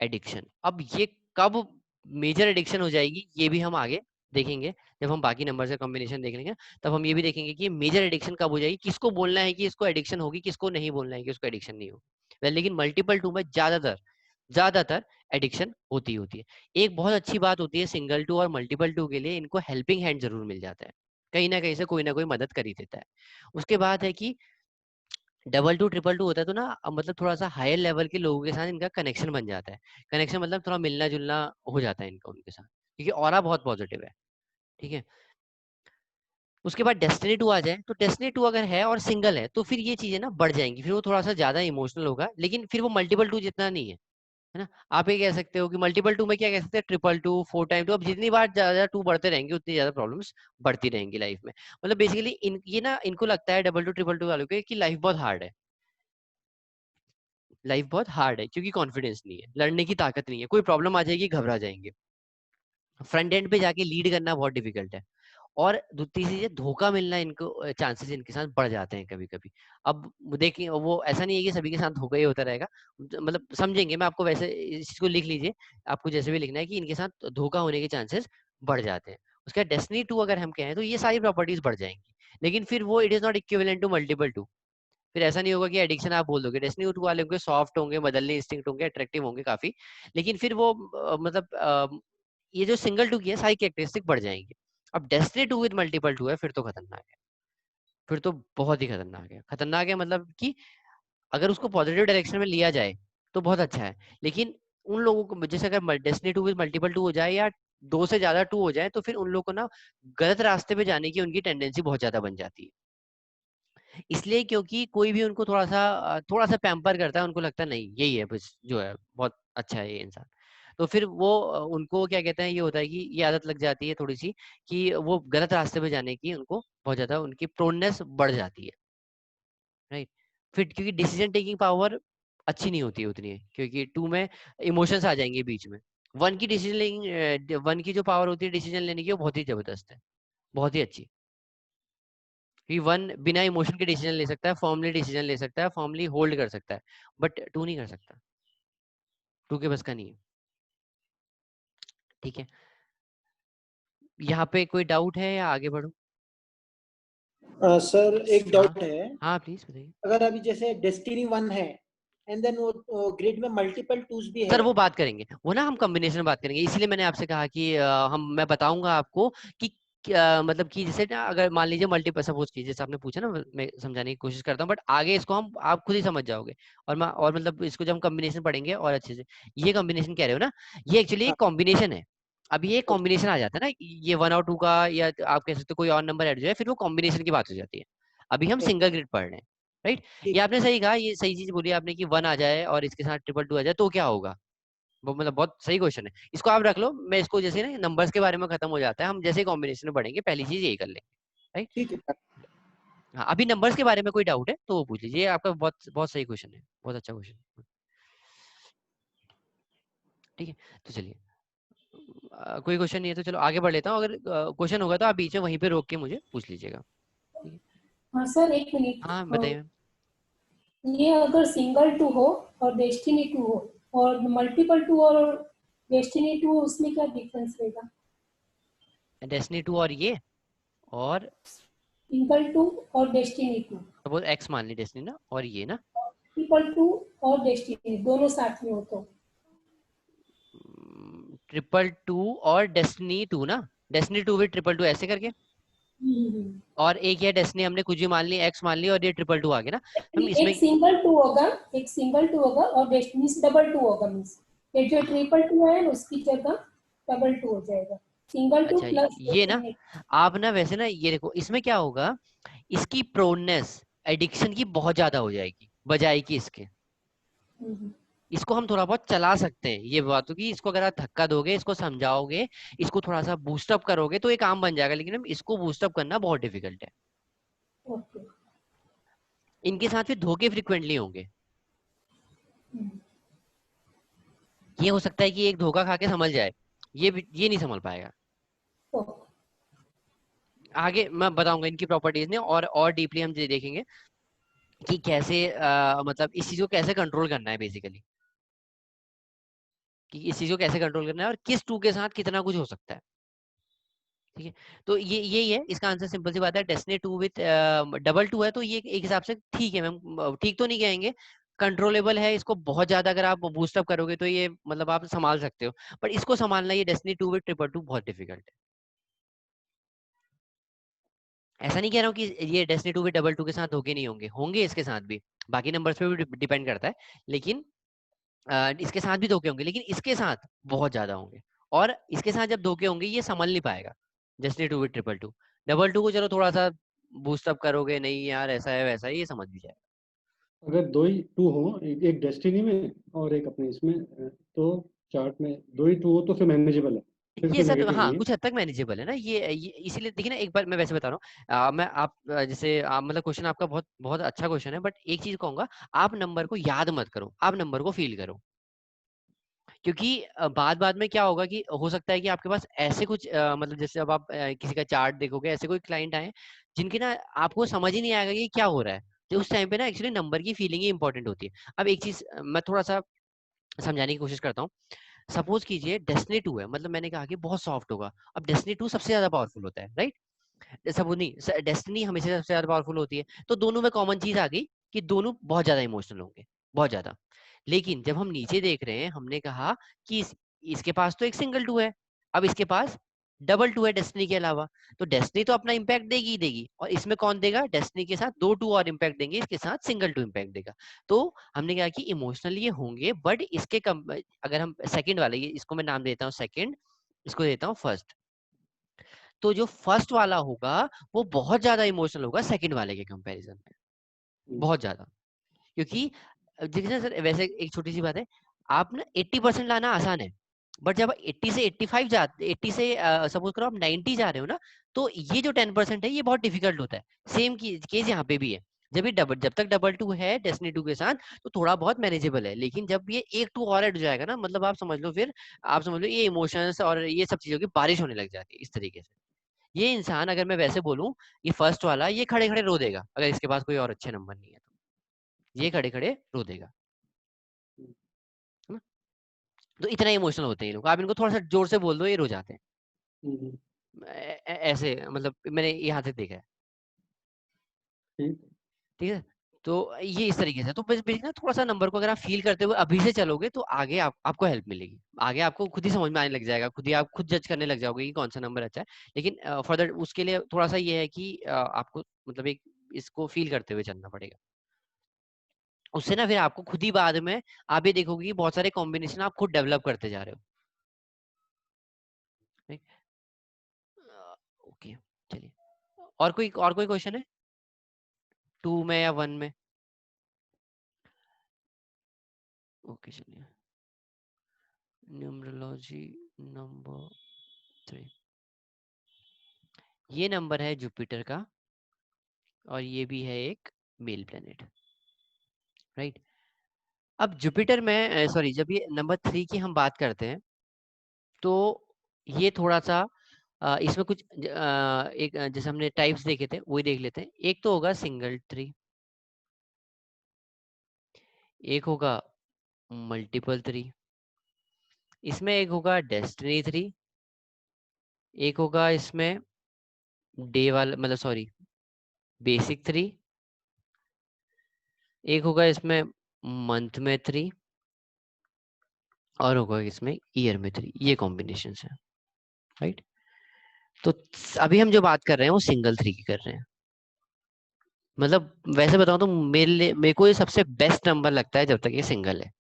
एडिक्शन, अब ये कब मेजर एडिक्शन हो जाएगी ये भी हम आगे देखेंगे, जब हम बाकी नंबर से कॉम्बिनेशन देख लेंगे, तब हम ये भी देखेंगे कि मेजर एडिक्शन कब हो जाएगी, किसको बोलना है कि इसको एडिक्शन होगी, किसको नहीं बोलना है कि उसको एडिक्शन नहीं होगी। लेकिन मल्टीपल टू में ज्यादातर ज्यादातर एडिक्शन होती है। एक बहुत अच्छी बात होती है सिंगल टू और मल्टीपल टू के लिए, इनको हेल्पिंग हैंड जरूर मिल जाता है, कहीं ना कहीं से कोई ना कोई मदद कर ही देता है। उसके बाद है कि डबल टू ट्रिपल टू होता है तो ना मतलब थोड़ा सा हायर लेवल के लोगों के साथ इनका कनेक्शन बन जाता है, कनेक्शन मतलब थोड़ा मिलना जुलना हो जाता है इनका उनके साथ, क्योंकि ऑरा बहुत पॉजिटिव है। ठीक है, उसके बाद डेस्टिनी टू आ जाए, तो डेस्टिनी टू अगर है और सिंगल है तो फिर ये चीजें ना बढ़ जाएंगी, फिर वो थोड़ा सा ज्यादा इमोशनल होगा, लेकिन फिर वो मल्टीपल टू जितना नहीं है। है ना। आप ये कह सकते हो कि मल्टीपल टू में क्या कह सकते हैं, ट्रिपल टू, 4 टाइम 2। अब जितनी बार ज्यादा टू बढ़ते रहेंगे उतनी ज्यादा प्रॉब्लम्स बढ़ती रहेंगी लाइफ में। मतलब बेसिकली ये ना इनको लगता है डबल टू ट्रिपल टू वालों के कि लाइफ बहुत हार्ड है, लाइफ बहुत हार्ड है क्योंकि कॉन्फिडेंस नहीं है, लड़ने की ताकत नहीं है, कोई प्रॉब्लम आ जाएगी घबरा जाएंगे, फ्रंट एंड पे जाके लीड करना बहुत डिफिकल्ट है। और तीसरी चीज, धोखा मिलना इनको चांसेस इनके साथ बढ़ जाते हैं कभी कभी। अब देखिए वो ऐसा नहीं है कि सभी के साथ धोखा ही होता रहेगा, मतलब समझेंगे, मैं आपको वैसे इस चीज को लिख लीजिए, आपको जैसे भी लिखना है कि इनके साथ धोखा होने के चांसेस बढ़ जाते हैं। उसके बाद डेस्टिनी टू अगर हम कहें तो ये सारी प्रॉपर्टीज बढ़ जाएंगी, लेकिन फिर वो it is not equivalent to multiple two. फिर ऐसा नहीं होगा कि एडिक्शन आप बोल दोगे, डेस्टिनी टू वाले होंगे सॉफ्ट होंगे, बदलने इंस्टिंक्ट होंगे, अट्रैक्टिव होंगे काफी, लेकिन फिर वो मतलब ये जो सिंगल टू की है सारी कैरेक्टरिस्टिक बढ़ जाएंगी। अब destiny two with multiple two है फिर तो खतरनाक है, फिर तो बहुत ही खतरनाक है। खतरनाक है मतलब कि अगर उसको पॉजिटिव डायरेक्शन में लिया जाए तो बहुत अच्छा है, लेकिन उन लोगों को जैसे अगर destiny two with multiple two हो जाए या दो से ज्यादा टू हो जाए तो फिर उन लोगों को ना गलत रास्ते पे जाने की उनकी टेंडेंसी बहुत ज्यादा बन जाती है। इसलिए क्योंकि कोई भी उनको थोड़ा सा पैम्पर करता है, उनको लगता है नहीं यही है बस जो है बहुत अच्छा है ये इंसान, तो फिर वो उनको क्या कहते हैं, ये होता है कि ये आदत लग जाती है थोड़ी सी कि वो गलत रास्ते पे जाने की उनको बहुत ज्यादा उनकी प्रोननेस बढ़ जाती है, राइट। फिर क्योंकि डिसीजन टेकिंग पावर अच्छी नहीं होती है उतनी, क्योंकि टू में इमोशंस आ जाएंगे बीच में। वन की जो पावर होती है डिसीजन लेने की वो बहुत ही जबरदस्त है, बहुत ही अच्छी। कि वन बिना इमोशन के डिसीजन ले सकता है, फॉर्मली डिसीजन ले सकता है, फॉर्मली होल्ड कर सकता है, बट टू नहीं कर सकता, टू के बस का नहीं है। ठीक है, यहाँ पे कोई डाउट है या आगे बढ़ो? सर एक हाँ डाउट है। हाँ प्लीज बताइए। अगर अभी जैसे डेस्टिनी वन है एंड देन वो ग्रिड में मल्टीपल टूज भी सर है। वो बात करेंगे, वो ना हम कॉम्बिनेशन बात करेंगे, इसीलिए मैंने आपसे कहा कि मैं बताऊंगा आपको कि मतलब कि जैसे ना अगर मान लीजिए मल्टीपल, सपोज कीजिए जैसे आपने पूछा ना, मैं समझाने की कोशिश करता हूँ बट आगे इसको हम आप खुद ही समझ जाओगे। और मतलब इसको जब हम कॉम्बिनेशन पढ़ेंगे और अच्छे से, ये कॉम्बिनेशन कह रहे हो ना, ये एक्चुअली हाँ, एक कॉम्बिनेशन है। अब ये ओके, कॉम्बिनेशन आ जाता है ना, ये वन और टू का, या आप कह सकते हो कोई और नंबर ऐड हो जाए, फिर वो कॉम्बिनेशन की बात हो जाती है। अभी हम सिंगल ग्रिड पढ़ रहे हैं, राइट। ये ठीक। आपने सही कहा, ये सही चीज बोली आपने कि वन आ जाए और इसके साथ ट्रिपल टू आ जाए तो क्या होगा, वो मतलब बहुत सही क्वेश्चन है। इसको आप रख लो, मैं इसको जैसे ना नंबर्स के बारे में खत्म हो जाता है, हम जैसे कॉम्बिनेशन में पढ़ेंगे पहली चीज यही कर लेंगे, राइट। ठीक है। हाँ, अभी नंबर्स के बारे में कोई डाउट है तो वो पूछ लीजिए, आपका बहुत बहुत सही क्वेश्चन है, बहुत अच्छा क्वेश्चन है। ठीक है, तो चलिए कोई क्वेश्चन नहीं है तो चलो आगे बढ़ लेता हूँ, अगर क्वेश्चन होगा तो आप बीच में वहीं पे रोक के मुझे पूछ लीजिएगा। ठीक है, हाँ सर, एक मिनट। हाँ बताइए। ये अगर सिंगल टू हो और डेस्टिनी टू हो और मल्टीपल टू और डेस्टिनी टू हो, उसमें क्या डिफरेंस रहेगा? डेस्टिनी टू और ये, और सिंगल टू और डेस्टिनी टू, सपोज एक्स मान ली डेस्टिनी ना, और ये ना, मल्टीपल टू और डेस्टिनी दोनों साथ में हो तो? ट्रिपल टू और डेस्टिनी टू ना, destiny two with triple two ऐसे करके, हम्म। और एक ये डेस्टिनी हमने कुछ भी मान ली, एक्स मान ली, और ये ट्रिपल टू आ गया ना, हम इसमें। एक सिंगल टू होगा, एक सिंगल टू होगा और डेस्टिनी डबल टू होगा, मीन्स ये जो ट्रिपल टू है उसकी जगह डबल टू हो जाएगा। सिंगल टू अच्छा प्लस ये ना, डेस्टिनी। आप ना वैसे ना ये देखो इसमें क्या होगा, इसकी प्रोननेस एडिक्शन की बहुत ज्यादा हो जाएगी बजाय की इसके। इसको हम थोड़ा बहुत चला सकते हैं, ये बात होगी, इसको अगर आप धक्का दोगे, इसको समझाओगे, इसको थोड़ा सा बूस्टअप करोगे तो ये काम बन जाएगा, लेकिन हम इसको बूस्टअप करना बहुत डिफिकल्ट है। ओके। इनके साथ फिर धोखे फ्रिक्वेंटली होंगे। ये हो सकता है कि एक धोखा खा के समझ जाए, ये नहीं समझ पाएगा। आगे मैं बताऊंगा इनकी प्रॉपर्टीज ने, और डीपली हम ये देखेंगे कि कैसे मतलब इस चीज को कैसे कंट्रोल करना है बेसिकली, कि इस चीज को कैसे कंट्रोल करना है और किस टू के साथ कितना कुछ हो सकता है। ठीक है, तो ये यही है इसका आंसर, सिंपल सी बात है, destiny two with double two है तो ये एक हिसाब से ठीक है मैम, ठीक तो नहीं कहेंगे, कंट्रोलेबल है। इसको बहुत ज्यादा अगर आप बूस्टअप करोगे तो ये मतलब आप संभाल सकते हो, पर इसको संभालना ये destiny two with triple two बहुत डिफिकल्ट है। ऐसा नहीं कह रहा हूँ कि ये destiny two with double two के साथ धोखे नहीं होंगे, होंगे इसके साथ भी, बाकी नंबर्स पे भी डिपेंड करता है, लेकिन इसके साथ भी धोखे होंगे, लेकिन इसके साथ बहुत ज्यादा होंगे। और इसके साथ जब धोखे होंगे ये संभल नहीं पाएगा destiny two with triple two. Double two को चलो थोड़ा सा बूस्टअप करोगे, नहीं यार ऐसा है वैसा है, ये समझ भी जाएगा। अगर दो ही टू हो, एक डेस्टिनी में और एक अपने इसमें, तो चार्ट में दो ही टू हो तो फिर मैनेजेबल है, फिर ये कोई सर नेगेटिव हाँ नहीं है। कुछ हद तक मैनेजेबल है ना ये इसीलिए देखिए ना एक बार मैं वैसे बता रहा हूँ मैं आप जैसे मतलब क्वेश्चन आपका बहुत बहुत अच्छा क्वेश्चन है बट एक चीज कहूंगा आप नंबर को याद मत करो आप नंबर को फील करो क्योंकि बाद बाद में क्या होगा कि हो सकता है कि आपके पास ऐसे कुछ मतलब जैसे अब आप किसी का चार्ट देखोगे ऐसे कोई क्लाइंट आए जिनके ना आपको समझ ही नहीं आएगा कि क्या हो रहा है तो उस टाइम पे ना एक्चुअली नंबर की फीलिंग ही इंपॉर्टेंट होती है अब एक चीज मैं थोड़ा सा समझाने की कोशिश करता हूँ सपोज कीजिए डेस्टिनी 2 है मतलब मैंने कहा कि बहुत सॉफ्ट होगा अब डेस्टिनी 2 सबसे ज्यादा पावरफुल होता है राइट सपोज नहीं डेस्टिनी हमेशा सबसे ज्यादा पावरफुल होती है तो दोनों में कॉमन चीज आ गई कि दोनों बहुत ज्यादा इमोशनल होंगे बहुत ज्यादा लेकिन जब हम नीचे देख रहे हैं हमने कहा कि इसके पास तो एक सिंगल 2 है अब इसके पास डबल 2 है डेस्टिनी के अलावा तो डेस्टिनी तो अपना इम्पैक्ट देगी ही देगी और इसमें कौन देगा डेस्टिनी के साथ दो 2 और इम्पैक्ट देंगे इसके साथ सिंगल 2 इम्पैक्ट देगा तो हमने कहा कि इमोशनली ये होंगे बट इसके अगर हम सेकंड वाले इसको मैं नाम देता हूँ सेकंड इसको देता हूँ फर्स्ट तो जो फर्स्ट वाला होगा वो बहुत ज्यादा इमोशनल होगा सेकंड वाले के कंपैरिजन में बहुत ज्यादा क्योंकि देखिए ना सर वैसे एक छोटी सी बात है आप ना 80% लाना आसान है बट जब 80 से 85 जाते 80 से सपोज करो आप 90 जा रहे हो ना तो ये जो 10% है ये बहुत डिफिकल्ट होता है सेम केस यहाँ पे भी है जब तक डबल 2 है डेस्टिनी 2 के साथ तो थोड़ा बहुत मैनेजेबल है लेकिन जब ये एक 2 और ऐड हो जाएगा ना मतलब आप समझ लो फिर आप समझ लो ये इमोशंस और ये सब चीजों की बारिश होने लग जाती है इस तरीके से ये इंसान अगर मैं वैसे बोलूं ये फर्स्ट वाला ये खड़े खड़े रो देगा अगर इसके पास कोई और अच्छे नंबर नहीं है तो ये खड़े खड़े रो देगा है ना तो इतना इमोशनल होते हैं ये लोग आप इनको थोड़ा सा जोर से बोल दो ये रो जाते हम्म, हैं ऐसे मतलब मैंने यहाँ तक देखा है ठीक। ठीक है तो ये इस तरीके से तो बेसिकली ना थोड़ा सा नंबर को अगर आप फील करते हुए अभी से चलोगे तो आगे आपको हेल्प मिलेगी आगे आपको खुद ही समझ में आने लग जाएगा खुद ही आप खुद जज करने लग जाओगे कि कौन सा नंबर अच्छा है लेकिन फर्दर उसके लिए थोड़ा सा ये है कि आपको मतलब एक इसको फील करते हुए चलना पड़ेगा उससे ना फिर आपको खुद ही बाद में आप ये देखोगे कि बहुत सारे कॉम्बिनेशन आप खुद डेवलप करते जा रहे हो ओके चलिए और कोई क्वेश्चन है 2 में या 1 में ओके चलिए न्यूमरोलॉजी नंबर 3 ये नंबर है जुपिटर का और ये भी है एक मेल प्लेनेट राइट अब जुपिटर में सॉरी जब ये नंबर 3 की हम बात करते हैं तो ये थोड़ा सा इसमें कुछ एक जैसे हमने टाइप्स देखे थे वही देख लेते हैं एक तो होगा सिंगल 3 एक होगा मल्टीपल 3 इसमें एक होगा डेस्टिनी 3 एक होगा इसमें डे वाला मतलब सॉरी बेसिक 3 एक होगा इसमें मंथ में 3 और होगा इसमें ईयर में 3 ये कॉम्बिनेशन है राइट तो अभी हम जो बात कर रहे हैं वो सिंगल 3 की कर रहे हैं मतलब वैसे बताऊं तो मेरे को ये सबसे बेस्ट नंबर लगता है जब तक ये सिंगल है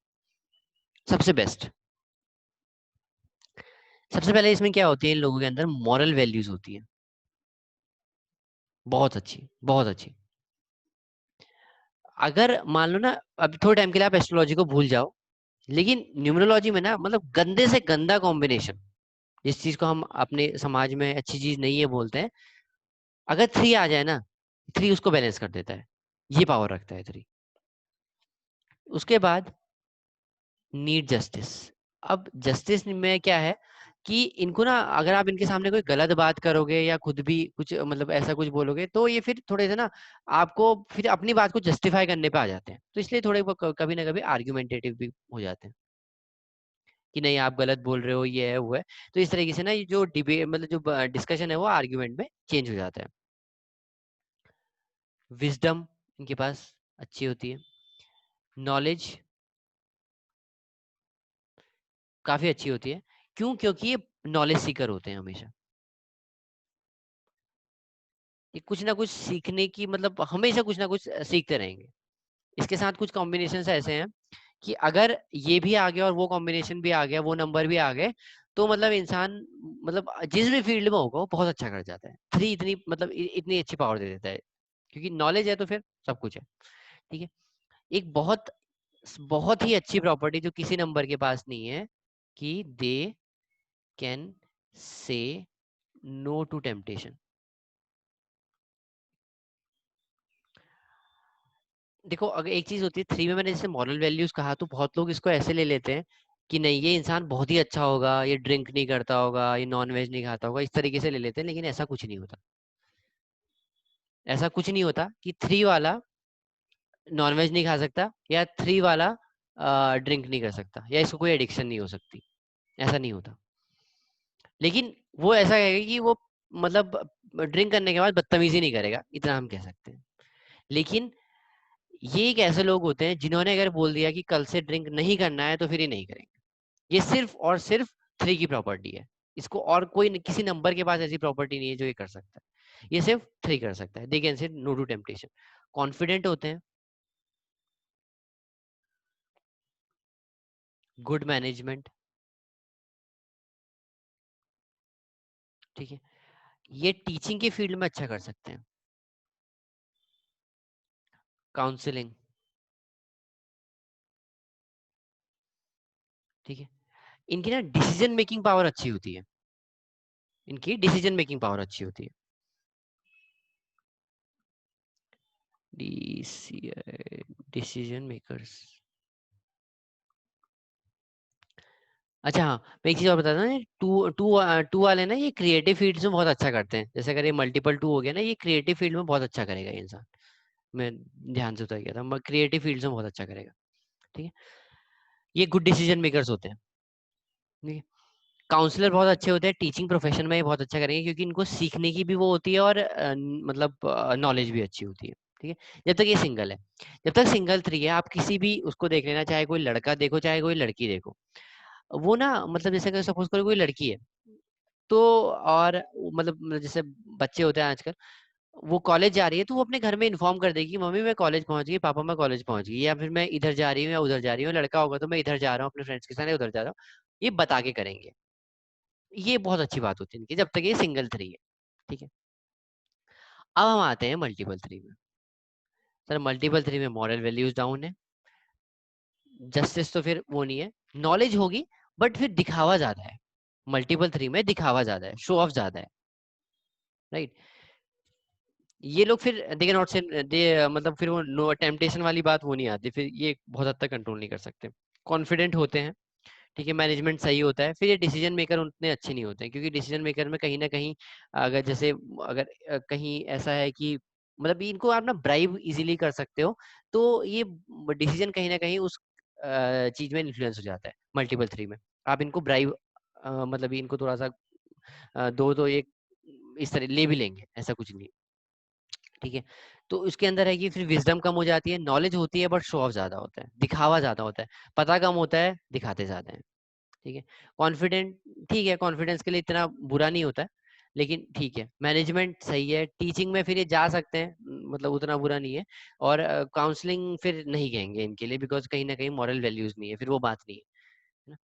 सबसे बेस्ट सबसे पहले इसमें क्या होती है इन लोगों के अंदर मॉरल वैल्यूज होती है बहुत अच्छी बहुत अच्छी अगर मान लो ना अब थोड़े टाइम के लिए आप एस्ट्रोलॉजी को भूल जाओ लेकिन न्यूमरोलॉजी में ना मतलब गंदे से गंदा कॉम्बिनेशन जिस चीज को हम अपने समाज में अच्छी चीज नहीं है बोलते हैं अगर 3 आ जाए ना 3 उसको बैलेंस कर देता है ये पावर रखता है 3 उसके बाद नीड जस्टिस अब जस्टिस में क्या है कि इनको ना अगर आप इनके सामने कोई गलत बात करोगे या खुद भी कुछ मतलब ऐसा कुछ बोलोगे तो ये फिर थोड़े से ना आपको फिर अपनी बात को जस्टिफाई करने पे आ जाते हैं तो इसलिए थोड़े वो कभी ना कभी आर्ग्यूमेंटेटिव भी हो जाते हैं कि नहीं आप गलत बोल रहे हो ये है वो है तो इस तरीके से ना ये जो डिबेट मतलब जो डिस्कशन है वो आर्ग्यूमेंट में चेंज हो जाता है विजडम इनके पास अच्छी होती है नॉलेज काफी अच्छी होती है क्यों क्योंकि ये नॉलेज सीकर होते हैं हमेशा ये कुछ ना कुछ सीखने की मतलब हमेशा कुछ ना कुछ सीखते रहेंगे इसके साथ कुछ कॉम्बिनेशन ऐसे हैं कि अगर ये भी आ गया और वो कॉम्बिनेशन भी आ गया वो नंबर भी आ गए तो मतलब इंसान मतलब जिस भी फील्ड में होगा वो बहुत अच्छा कर जाता है 3 इतनी मतलब इतनी अच्छी पावर दे देता है क्योंकि नॉलेज है तो फिर सब कुछ है ठीक है एक बहुत बहुत ही अच्छी प्रॉपर्टी जो किसी नंबर के पास नहीं है कि they can say no to temptation. देखो अगर एक चीज होती है 3 में मैंने जैसे मॉरल वैल्यूज कहा, तो बहुत लोग इसको ऐसे ले लेते हैं कि नहीं ये इंसान बहुत ही अच्छा होगा, ये ड्रिंक नहीं करता होगा, ये नॉन वेज नहीं खाता होगा, इस तरीके से ले लेते हैं। लेकिन ऐसा कुछ नहीं होता। ऐसा कुछ नहीं होता कि 3 वाला नॉन वेज नहीं खा सकता या 3 वाला ड्रिंक नहीं कर सकता या इसको कोई एडिक्शन नहीं हो सकती। ऐसा नहीं होता। लेकिन वो ऐसा कहेगा कि वो मतलब ड्रिंक करने के बाद बदतमीजी नहीं करेगा, इतना हम कह सकते हैं। लेकिन ये एक ऐसे लोग होते हैं जिन्होंने अगर बोल दिया कि कल से ड्रिंक नहीं करना है तो फिर ये नहीं करेंगे। ये सिर्फ और सिर्फ 3 की प्रॉपर्टी है। इसको और कोई किसी नंबर के पास ऐसी प्रॉपर्टी नहीं है जो ये कर सकता है। ये सिर्फ 3 कर सकता है। They can say no to temptation. Confident होते हैं, गुड मैनेजमेंट, ठीक है। ये टीचिंग के फील्ड में अच्छा कर सकते हैं, काउंसलिंग, ठीक है। इनकी ना डिसीजन मेकिंग पावर अच्छी होती है। इनकी डिसीजन मेकिंग पावर अच्छी होती है। Decision makers. अच्छा हाँ, मैं एक चीज और बताता हूँ। टू टू टू वाले ना ये क्रिएटिव फील्ड्स में बहुत अच्छा करते हैं। जैसे अगर ये मल्टीपल 2 हो गया ना, ये क्रिएटिव फील्ड में बहुत अच्छा करेगा ये इंसान। मैं ध्यान से उतर गया था, क्रिएटिव फील्ड्स में बहुत अच्छा करेगा, ठीक है। ये गुड डिसीजन मेकर्स होते हैं, ठीक है। काउंसलर बहुत अच्छे होते हैं, टीचिंग प्रोफेशन में ये बहुत अच्छा करेंगे क्योंकि इनको सीखने की भी वो होती है और मतलब नॉलेज भी अच्छी होती है, ठीक है। जब तक ये सिंगल है, जब तक सिंगल 3 है, आप किसी भी उसको देख लेना, चाहे कोई लड़का देखो चाहे कोई लड़की देखो, वो ना मतलब जैसे कि सपोज करो कोई लड़की है तो, और मतलब जैसे बच्चे होते हैं आजकल, वो कॉलेज जा रही है तो वो अपने घर में इन्फॉर्म कर देगी मम्मी मैं कॉलेज पहुंच गई, पापा मैं कॉलेज पहुंच गई, या फिर मैं इधर जा रही हूँ या उधर जा रही हूँ। लड़का होगा तो मैं इधर जा रहा हूँ अपने फ्रेंड्स के साथ या उधर जा रहा हूँ, ये बता के करेंगे। ये बहुत अच्छी बात होती है इनकी, जब तक ये सिंगल 3 है, ठीक है। अब हम आते हैं मल्टीपल 3 में। सर मल्टीपल 3 में मॉरल वैल्यूज डाउन है, जस्टिस तो फिर वो नहीं है, नॉलेज होगी बट फिर दिखावा ज्यादा है। मल्टीपल 3 में दिखावा ज्यादा है, शो ऑफ ज्यादा है, राइट। ये लोग फिर दे कैन नॉट से दे, मतलब फिर वो नो टेम्पटेशन वाली बात वो नहीं आती, फिर ये बहुत हद तक कंट्रोल नहीं कर सकते। कॉन्फिडेंट होते हैं, ठीक है, मैनेजमेंट सही होता है। फिर ये डिसीजन मेकर उतने अच्छे नहीं होते हैं क्योंकि डिसीजन मेकर में कहीं ना कहीं अगर जैसे अगर कहीं ऐसा है कि मतलब इनको आप ना ब्राइब इजीली कर सकते हो, तो ये डिसीजन कहीं ना कहीं उस चीज में इन्फ्लुएंस हो जाता है। मल्टीपल 3 में आप इनको ब्राइब मतलब इनको थोड़ा सा दो तो एक इस तरह ले भी लेंगे, ऐसा कुछ नहीं, ठीक है। तो उसके अंदर है कि फिर विजडम कम हो जाती है, नॉलेज होती है बट शो ऑफ ज्यादा होता है, दिखावा ज्यादा होता है, पता कम होता है दिखाते ज्यादा है, ठीक है। कॉन्फिडेंट, ठीक है, कॉन्फिडेंस के लिए इतना बुरा नहीं होता है, लेकिन ठीक है। मैनेजमेंट सही है, टीचिंग में फिर ये जा सकते हैं, मतलब उतना बुरा नहीं है। और काउंसलिंग फिर नहीं कहेंगे इनके लिए बिकॉज कहीं ना कहीं मॉरल वैल्यूज नहीं है, फिर वो बात नहीं है, है ना।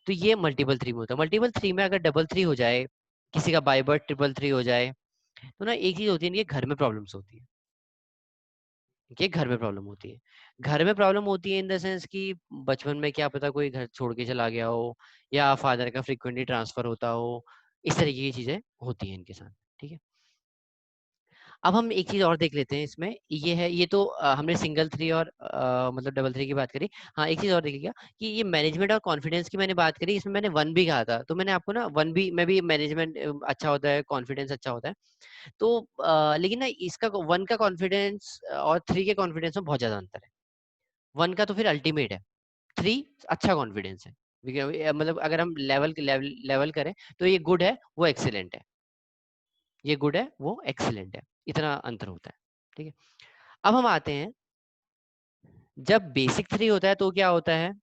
तो ये मल्टीपल 3 में होता है। मल्टीपल 3 में अगर डबल 3 हो जाए, किसी का बाय बर्थ ट्रिपल 3 हो जाए, तो ना एक चीज होती है, इनके घर में प्रॉब्लम्स होती है। कि घर में प्रॉब्लम होती है, घर में प्रॉब्लम होती है इन द सेंस कि बचपन में क्या पता कोई घर छोड़ के चला गया हो, या फादर का फ्रीक्वेंटली ट्रांसफर होता हो, इस तरीके की चीजें होती हैं इनके साथ, ठीक है। अब हम एक चीज और देख लेते हैं इसमें, ये है, ये तो हमने सिंगल 3 और मतलब डबल 3 की बात करी। हाँ एक चीज और देखिएगा कि ये मैनेजमेंट और कॉन्फिडेंस की मैंने बात करी, इसमें मैंने 1 भी कहा था, तो मैंने आपको ना 1 भी में भी मैनेजमेंट अच्छा होता है, कॉन्फिडेंस अच्छा होता है। तो लेकिन ना इसका 1 का कॉन्फिडेंस और 3 के कॉन्फिडेंस में बहुत ज्यादा अंतर है। 1 का तो फिर अल्टीमेट है, 3 अच्छा कॉन्फिडेंस है। मतलब अगर हम लेवल करें तो ये गुड है वो एक्सीलेंट है, ये गुड है वो एक्सीलेंट है, इतना अंतर होता है, ठीक है। अब हम आते हैं, जब बेसिक 3 होता है तो क्या होता है,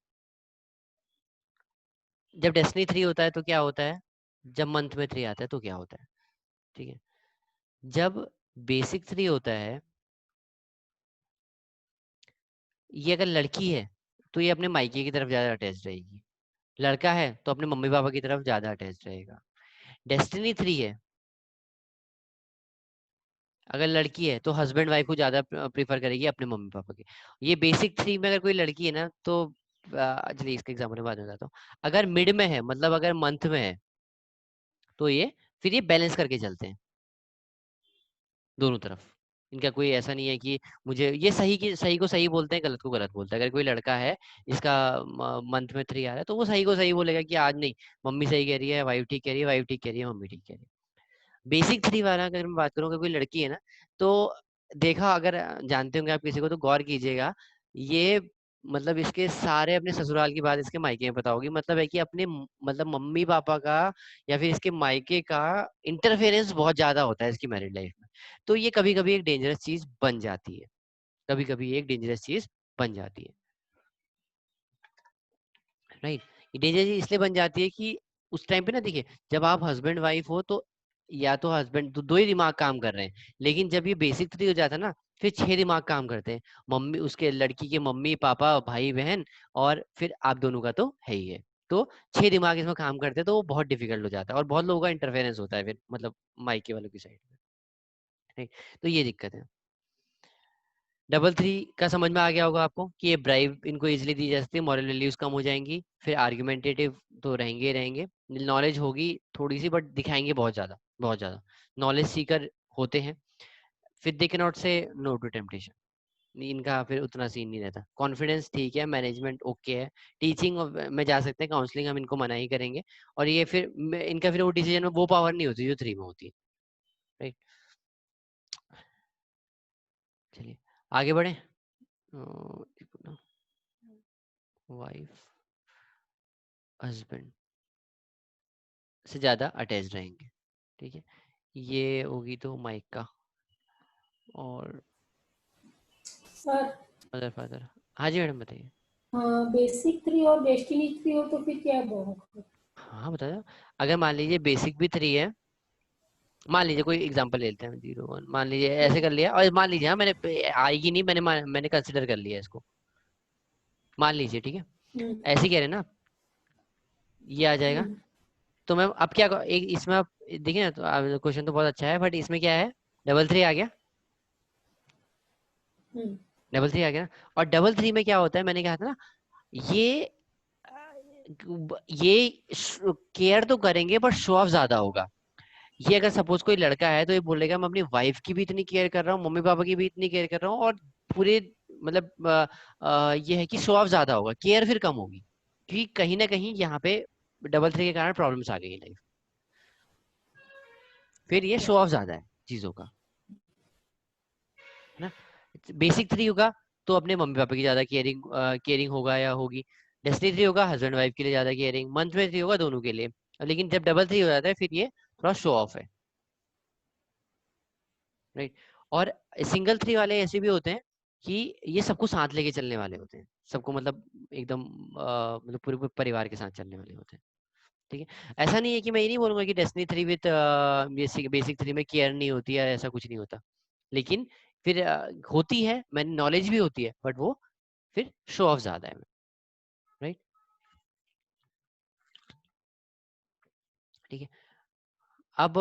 जब डेस्टिनी 3 होता है तो क्या होता है, जब मंथ में 3 आता है तो क्या होता है, ठीक है। जब बेसिक 3 होता है, ये अगर लड़की है तो ये अपने मायके की तरफ ज्यादा अटैच रहेगी, लड़का है तो अपने मम्मी पापा की तरफ ज्यादा अटैच रहेगा। डेस्टिनी 3 है अगर लड़की है तो हस्बैंड वाइफ को ज्यादा प्रीफर करेगी अपने मम्मी पापा के। ये बेसिक 3 में अगर कोई लड़की है ना तो चलिए इसका एग्जाम्पल बाद में बताता हूँ। अगर मिड में है मतलब अगर मंथ में है तो ये फिर ये बैलेंस करके चलते हैं दोनों तरफ। इनका कोई ऐसा नहीं है कि मुझे ये सही की सही को सही बोलते हैं, गलत को गलत बोलते हैं। अगर कोई लड़का है जिसका मंथ में 3 आ रहा है तो वो सही को सही बोलेगा कि आज नहीं, मम्मी सही कह रही है, वाइफ ठीक कह रही है, वाइफ ठीक कह रही है, मम्मी ठीक कह रही है। बेसिक 3 वाला अगर मैं बात करूँ, अगर कोई लड़की है ना तो देखा, अगर जानते होंगे आप किसी को तो गौर कीजिएगा, ये मतलब इसके सारे अपने ससुराल की बात इसके मायके में पता होगी। मतलब है कि अपने मतलब मम्मी पापा का या फिर इसके मायके का इंटरफेरेंस बहुत ज्यादा होता है इसकी मैरिड लाइफ में। तो ये कभी कभी एक डेंजरस चीज बन जाती है, कभी कभी एक डेंजरस चीज बन जाती है, राइट। ये डेंजरस चीज इसलिए बन जाती है कि उस टाइम पे ना देखिए, जब आप हस्बैंड वाइफ हो तो या तो हस्बैंड दो ही दिमाग काम कर रहे हैं, लेकिन जब ये बेसिक 3 हो जाता है ना फिर 6 दिमाग काम करते हैं। मम्मी, उसके लड़की के मम्मी पापा भाई बहन और फिर आप दोनों का तो है ही है। तो 6 दिमाग इसमें काम करते हैं तो वो बहुत डिफिकल्ट हो जाता है और बहुत लोगों का इंटरफेरेंस होता है फिर मतलब मायके वालों की साइड में, राइट। तो ये दिक्कत है। 3 का समझ में आ गया होगा आपको कि ये ब्राइब इनको इजीली दी जा सकती है, मॉरल वैल्यूज कम हो जाएंगी, फिर आर्गुमेंटेटिव तो रहेंगे ही रहेंगे, नॉलेज होगी थोड़ी सी बट दिखाएंगे बहुत ज्यादा, बहुत ज्यादा नॉलेज सीकर होते हैं। फिर दे कैन नॉट से नो टू टेम्पटेशन, इनका फिर उतना सीन नहीं रहता। कॉन्फिडेंस ठीक है, मैनेजमेंट ओके है, टीचिंग में जा सकते हैं, काउंसलिंग हम इनको मना ही करेंगे। और ये फिर इनका फिर वो डिसीजन में वो पावर नहीं होती जो 3 में होती है, राइट। चलिए आगे बढ़े। वाइफ हस्बैंड से ज्यादा अटैच रहेंगे, ठीक है। ये होगी तो माइका और सर मदर फादर। हाँ जी मैडम बताइए। हाँ, बेसिक 3 और डेस्टिनी 3 हो तो फिर क्या होगा? हाँ बताया। अगर मान लीजिए बेसिक भी 3 है, मान लीजिए कोई एग्जांपल ले लेते हैं 0 1, मान लीजिए ऐसे कर लिया और मान लीजिए हाँ मैंने आएगी नहीं, मैंने कंसिडर कर लिया इसको, मान लीजिए ठीक है। हम्म, ऐसे ही कह रहे हैं ना, ये आ जाएगा। हम्म, तो मैम अब क्या एक इसमें आप देखिए ना, तो क्वेश्चन तो बहुत अच्छा है बट इसमें क्या है, 3 आ गया, हम्म, 3 आ गया ना। और 3 में क्या होता है, मैंने कहा था ना, ये ये केयर तो करेंगे पर शो ऑफ ज्यादा होगा। ये अगर सपोज कोई लड़का है तो ये बोलेगा मैं अपनी वाइफ की भी इतनी केयर कर रहा हूँ, मम्मी पापा की भी इतनी केयर कर रहा हूँ, और पूरे मतलब ये है कि शो ऑफ ज्यादा होगा, केयर फिर कम होगी। क्योंकि कहीं ना कहीं यहाँ पे 3 के कारण प्रॉब्लम्स आ गई लाइफ, फिर ये शो ऑफ ज्यादा है चीजों का, है ना। बेसिक 3 होगा तो अपने मम्मी पापा की ज्यादा केयरिंग केयरिंग होगा या होगी। डेस्टिनी 3 होगा हस्बैंड वाइफ के लिए ज्यादा केयरिंग, मंथ में 3 होगा दोनों के लिए। लेकिन जब 3 हो जाता है फिर ये थोड़ा शो ऑफ है, राइट। और सिंगल 3 वाले ऐसे भी होते हैं कि ये सबको साथ लेके चलने वाले होते हैं, सबको मतलब एकदम मतलब पूरे पूरे परिवार के साथ चलने वाले होते हैं, ठीक है। ऐसा नहीं है कि मैं ये नहीं बोलूंगा कि डेस्टिनी 3 विद बेसिक 3 में केयर नहीं होती है, ऐसा कुछ नहीं होता। लेकिन फिर होती है, मैंने नॉलेज भी होती है बट वो फिर शो ऑफ ज्यादा है, राइट, ठीक है। अब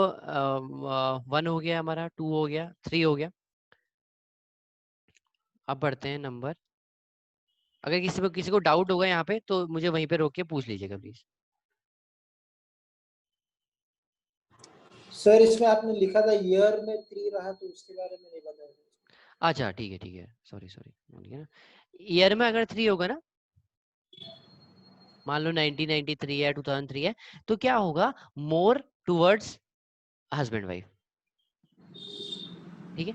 1 हो गया हमारा, 2 हो गया, 3 हो गया। अब बढ़ते हैं नंबर। अगर किसी को डाउट होगा यहाँ पे तो मुझे वहीं पे रोक के पूछ लीजिएगा प्लीज। सर इसमें आपने लिखा था ईयर में 3 रहा तो उसके बारे में नहीं बताया। अच्छा ठीक है, सॉरी सॉरी, ठीक है ना। ईयर में अगर 3 होगा ना, मान लो 1993 है, 2003 है, तो क्या होगा, मोर टुवर्ड्स हस्बैंड वाइफ, ठीक है।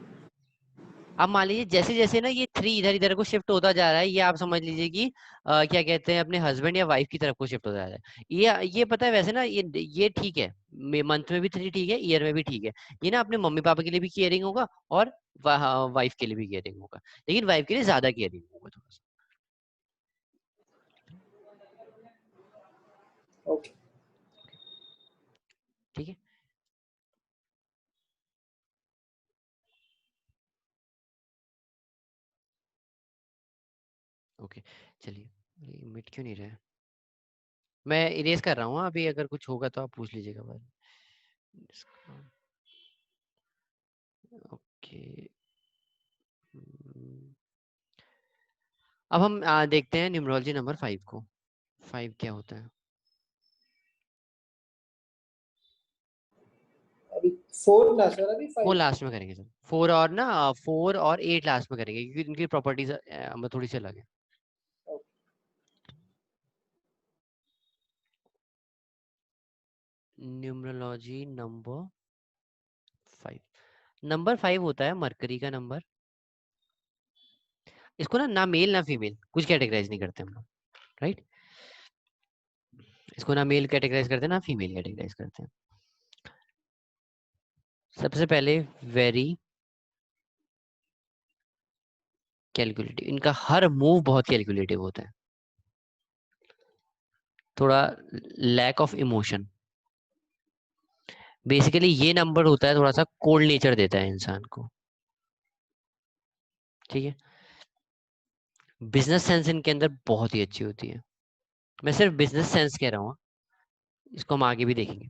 अब मान लीजिए जैसे जैसे ना ये 3 इधर इधर को शिफ्ट होता जा रहा है, ये आप समझ लीजिए कि क्या कहते हैं, अपने हस्बैंड या वाइफ की तरफ को शिफ्ट होता जा रहा है। ये पता है वैसे ना, ये ठीक है, मंथ में भी 3 ठीक है, ईयर में भी ठीक है। ये ना अपने मम्मी पापा के लिए भी केयरिंग होगा और वाइफ के लिए भी केयरिंग होगा, लेकिन वाइफ के लिए ज्यादा केयरिंग होगा थोड़ा सा, ओके। ठीक है। ओके चलिए, ये मिट क्यों नहीं रहा है, मैं इरेज कर रहा हूँ हाँ, अभी अगर कुछ होगा तो आप पूछ लीजिएगा बाद में। ओके ओके, अब हम देखते हैं न्यूमरोलॉजी नंबर 5 को। 5 क्या होता है? अभी 4 क्लास और अभी 4 5। लास्ट में करेंगे सर। 4 और ना 4 और 8 लास्ट में करेंगे, क्योंकि इनकी प्रॉपर्टीज थोड़ी सी अलग है। Numerology number 5। नंबर 5 होता है मरकरी का नंबर। इसको ना मेल ना फीमेल कुछ कैटेगराइज नहीं करते हम लोग, राइट। इसको ना मेल कैटेगराइज करते हैं ना फीमेल कैटेगराइज करते हैं। सबसे पहले वेरी कैलकुलेटिव, इनका हर मूव बहुत कैलकुलेटिव होता है। थोड़ा लैक ऑफ इमोशन, बेसिकली ये नंबर होता है, थोड़ा सा कोल्ड नेचर देता है इंसान को, ठीक है। बिजनेस सेंस इनके अंदर बहुत ही अच्छी होती है। मैं सिर्फ बिजनेस सेंस कह रहा हूँ, इसको हम आगे भी देखेंगे।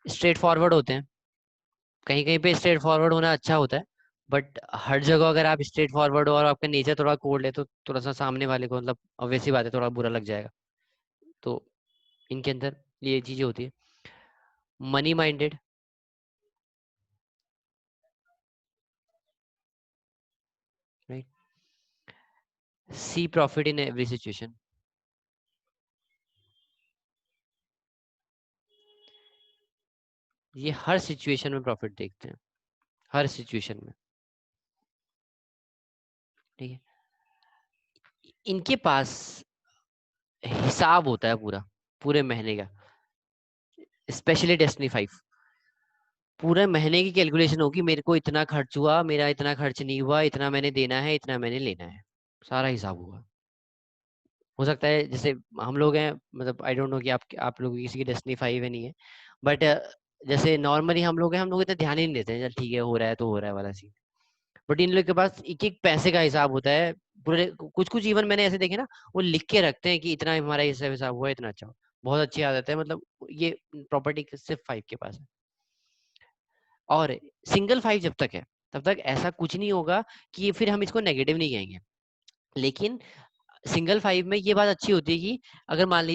स्ट्रेट फॉरवर्ड होते हैं, कहीं कहीं पे स्ट्रेट फॉरवर्ड होना अच्छा होता है, बट हर जगह अगर आप स्ट्रेट फॉरवर्ड हो और आपका नेचर थोड़ा कोल्ड है तो थोड़ा सा सामने वाले को मतलब ऑब्वियस सी बात है थोड़ा बुरा लग जाएगा। तो इनके अंदर ये चीजें होती है। Money minded, right. See profit in every situation, ये हर सिचुएशन में प्रॉफिट देखते हैं, हर सिचुएशन में, ठीक है। इनके पास हिसाब होता है पूरा, पूरे महीने का, स्पेशली डेस्टिनी 5। पूरे महीने की कैलकुलेशन होगी, मेरे को इतना खर्च हुआ, मेरा इतना खर्च नहीं हुआ, इतना मैंने देना है, इतना मैंने लेना है, सारा हिसाब होगा। हो सकता है जैसे हम लोग हैं, मतलब आई डोंट नो कि आप लोग किसी की डेस्टिनी 5 है नहीं है, बट जैसे नॉर्मली हम लोग हैं, हम लोग इतना ध्यान ही नहीं देते हैं, चल ठीक है हो रहा है तो हो रहा है वाला सीन। बट इन लोग के पास एक एक पैसे का हिसाब होता है पूरे। कुछ कुछ इवन मैंने ऐसे देखे ना, वो लिख के रखते हैं कि इतना हमारा हिसाब हिसाब हुआ, इतना अच्छा हुआ। बहुत अच्छी आदत है, मतलब ये प्रॉपर्टी सिर्फ 5 के पास है। और सिंगल 5 जब तक है तब तक ऐसा कुछ नहीं होगा कि फिर हम इसको नेगेटिव नहीं कहेंगे। लेकिन सिंगल 5 में ये बात अच्छी होती है कि अगर मान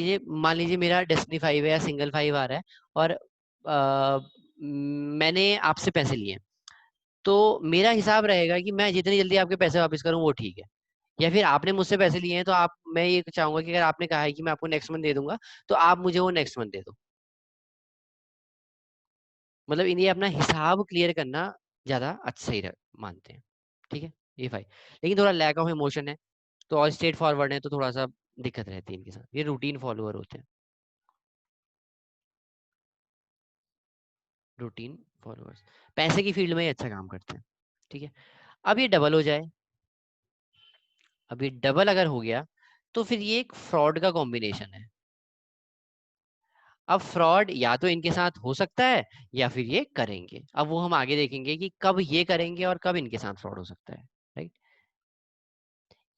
लीजिए मेरा डेस्टिनी 5 है या सिंगल 5 आ रहा है, और मैंने आपसे पैसे लिए, तो मेरा हिसाब रहेगा कि मैं जितनी जल्दी आपके पैसे वापस करूं वो ठीक है। या फिर आपने मुझसे पैसे लिए हैं तो मैं ये चाहूंगा कि अगर आपने कहा है कि मैं आपको नेक्स्ट मंथ दे दूंगा, तो आप मुझे वो नेक्स्ट मंथ दे दो। मतलब इन्हें अपना हिसाब क्लियर करना ज्यादा अच्छा ही मानते हैं, ठीक है। ये 5, लेकिन थोड़ा लैक ऑफ इमोशन है, तो और स्ट्रेट फॉरवर्ड है तो थोड़ा सा दिक्कत रहती है इनके साथ। ये रूटीन फॉलोअर होते हैं, रूटीन फॉलोअर्स, पैसे की फील्ड में ही अच्छा काम करते हैं, ठीक है। अब ये डबल हो जाए, अब ये डबल अगर हो गया तो फिर ये एक फ्रॉड का कॉम्बिनेशन है। अब फ्रॉड या तो इनके साथ हो सकता है या फिर ये करेंगे। अब वो हम आगे देखेंगे कि कब ये करेंगे और कब इनके साथ फ्रॉड हो सकता है, राइट।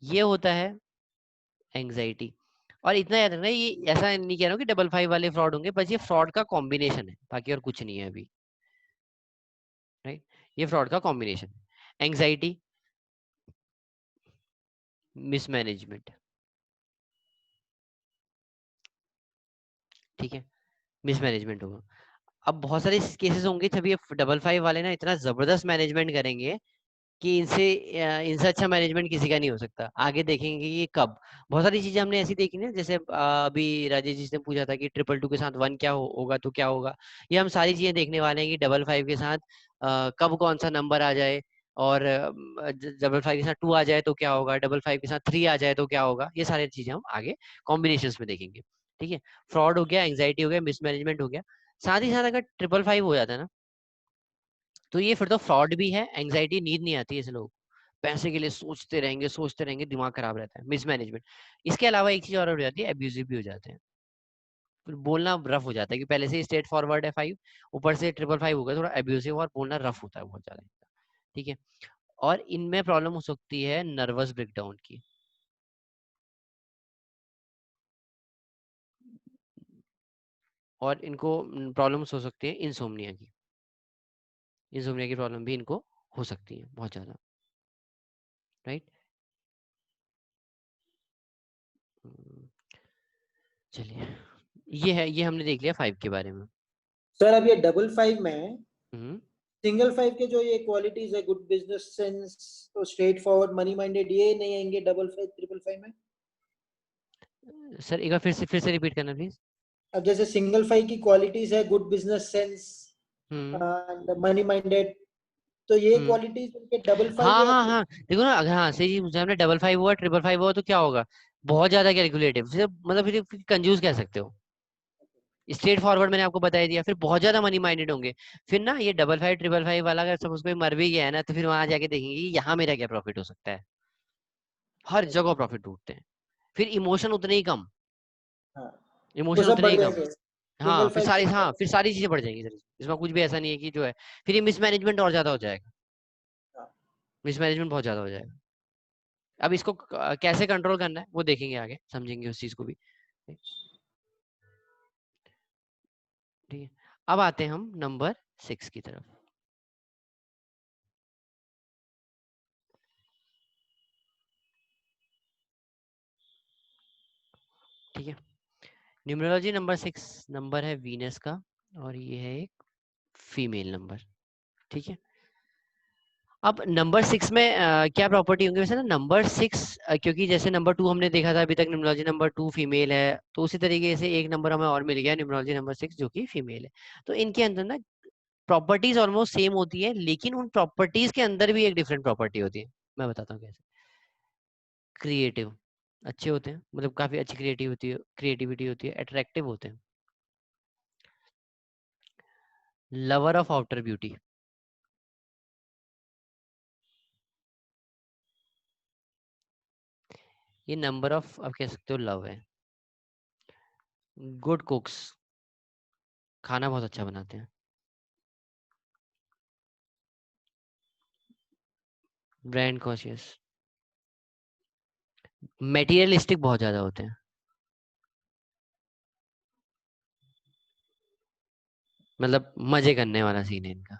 ये होता है एंग्जाइटी। और इतना याद रखना, ये ऐसा नहीं कह रहा हूँ कि डबल 5 वाले फ्रॉड होंगे, बस ये फ्रॉड का कॉम्बिनेशन है, बाकी और कुछ नहीं है अभी, राइट। ये फ्रॉड का कॉम्बिनेशन है। एंग्जाइटी, मिसमैनेजमेंट, ठीक है, मिसमैनेजमेंट होगा। अब बहुत सारे केसेस होंगे जब ये डबल 5 वाले ना इतना जबरदस्त मैनेजमेंट करेंगे कि इनसे अच्छा मैनेजमेंट किसी का नहीं हो सकता। आगे देखेंगे कि ये कब। बहुत सारी चीजें हमने ऐसी देखी ना, जैसे अभी राजेश जी ने पूछा था कि 222 के साथ 1 क्या होगा तो क्या होगा। ये हम सारी चीजें देखने वाले हैं कि डबल 5 के साथ कब कौन सा नंबर आ जाए, और डबल 5 के साथ 2 आ जाए तो क्या होगा, डबल 5 के साथ 3 आ जाए तो क्या होगा। ये सारी चीजें हम आगे कॉम्बिनेशन में देखेंगे, ठीक है। फ्रॉड हो गया, एंग्जाइटी हो गया, मिसमैनेजमेंट हो गया। साथ ही साथ अगर 555 हो जाता है ना, तो ये फिर तो फ्रॉड भी है। एंग्जाइटी, नींद नहीं आती है ऐसे लोग, पैसे के लिए सोचते रहेंगे, दिमाग खराब रहता है, मिसमैनेजमेंट। इसके अलावा एक चीज और हो जाती है, एब्यूजिव भी हो जाते हैं। फिर बोलना रफ हो जाता है कि पहले से ही स्ट्रेट फॉरवर्ड है 5, ऊपर से 555 हो गया, थोड़ा एब्यूजिव और बोलना रफ होता है बहुत ज्यादा, ठीक है। और इनमें प्रॉब्लम हो सकती है नर्वस ब्रेकडाउन की, और इनको प्रॉब्लम्स हो सकती है इंसोम्निया की। इंसोम्निया की प्रॉब्लम भी इनको हो सकती है बहुत ज्यादा, राइट। चलिए, ये हमने देख लिया 5 के बारे में। सर अब ये 55 में हम्म, सिंगल 5 के जो ये क्वालिटीज है, गुड बिजनेस सेंस, तो स्ट्रेट फॉरवर्ड, मनी माइंडेड, ये नहीं आएंगे 55 555 में? सर एक बार फिर से रिपीट करना प्लीज। अब जैसे सिंगल 5 की क्वालिटीज है good business sense hmm and money minded, तो ये हम्म क्वालिटीज उनके 55 हाँ या हाँ हाँ, देखो ना, अगर हाँ सही चीज पूछा हमने, 55 हुआ 555 हुआ तो क्या होगा, बहुत ज्यादा कैलकुलेटिव, फिर मतलब फिर कंजूस कह सकते हो। स्ट्रेट फॉरवर्ड मैंने आपको बता ही दिया, फिर बहुत ज्यादा मनी माइंडेड होंगे। फिर ना ये 55 555 वाला अगर सपोज कोई मर भी गया है ना, तो फिर वहां जाके देखेंगे कि यहाँ मेरा क्या प्रॉफिट हो सकता है। हर जगह प्रॉफिट ढूंढते हैं। फिर इमोशन उतने ही कम, हाँ, वो इमोशन सब उतने बढ़ ही कम। जाएंगे। हाँ सिंगल फिर 5 सारी, से हाँ फिर सारी चीजें बढ़ जाएंगी सर, इसमें कुछ भी ऐसा नहीं है कि जो है, फिर ये मिसमैनेजमेंट और ज्यादा हो जाएगा, हाँ, मिसमैनेजमेंट बहुत ज्यादा हो जाएगा। अब इसको कैसे कंट्रोल करना है वो देखेंगे आगे, समझेंगे उस चीज को भी। ठीक है, अब आते हैं हम नंबर 6 की तरफ। ठीक है, न्यूमरोलॉजी नंबर 6 नंबर है वीनस का, और ये है एक फीमेल नंबर। ठीक है, अब नंबर 6 में क्या प्रॉपर्टी होंगी वैसे ना, नंबर 6 क्योंकि जैसे नंबर 2 हमने देखा था अभी तक, न्यूमरोलॉजी नंबर 2 फीमेल है, तो उसी तरीके से एक नंबर हमें और मिल गया न्यूमरोलॉजी नंबर 6 जो कि फीमेल है। तो इनके अंदर ना प्रॉपर्टीज ऑलमोस्ट सेम होती है, लेकिन उन प्रॉपर्टीज के अंदर भी एक डिफरेंट प्रॉपर्टी होती है। मैं बताता हूँ कैसे। क्रिएटिव अच्छे होते हैं, मतलब काफी अच्छी क्रिएटिविटी होती है, अट्रैक्टिव होते हैं, लवर ऑफ आउटर ब्यूटी, ये नंबर ऑफ आप कह सकते हो लव है। गुड कुक्स, खाना बहुत अच्छा बनाते हैं। ब्रांड कॉन्शियस, मेटीरियलिस्टिक बहुत ज्यादा होते हैं, मतलब मजे करने वाला सीन है इनका।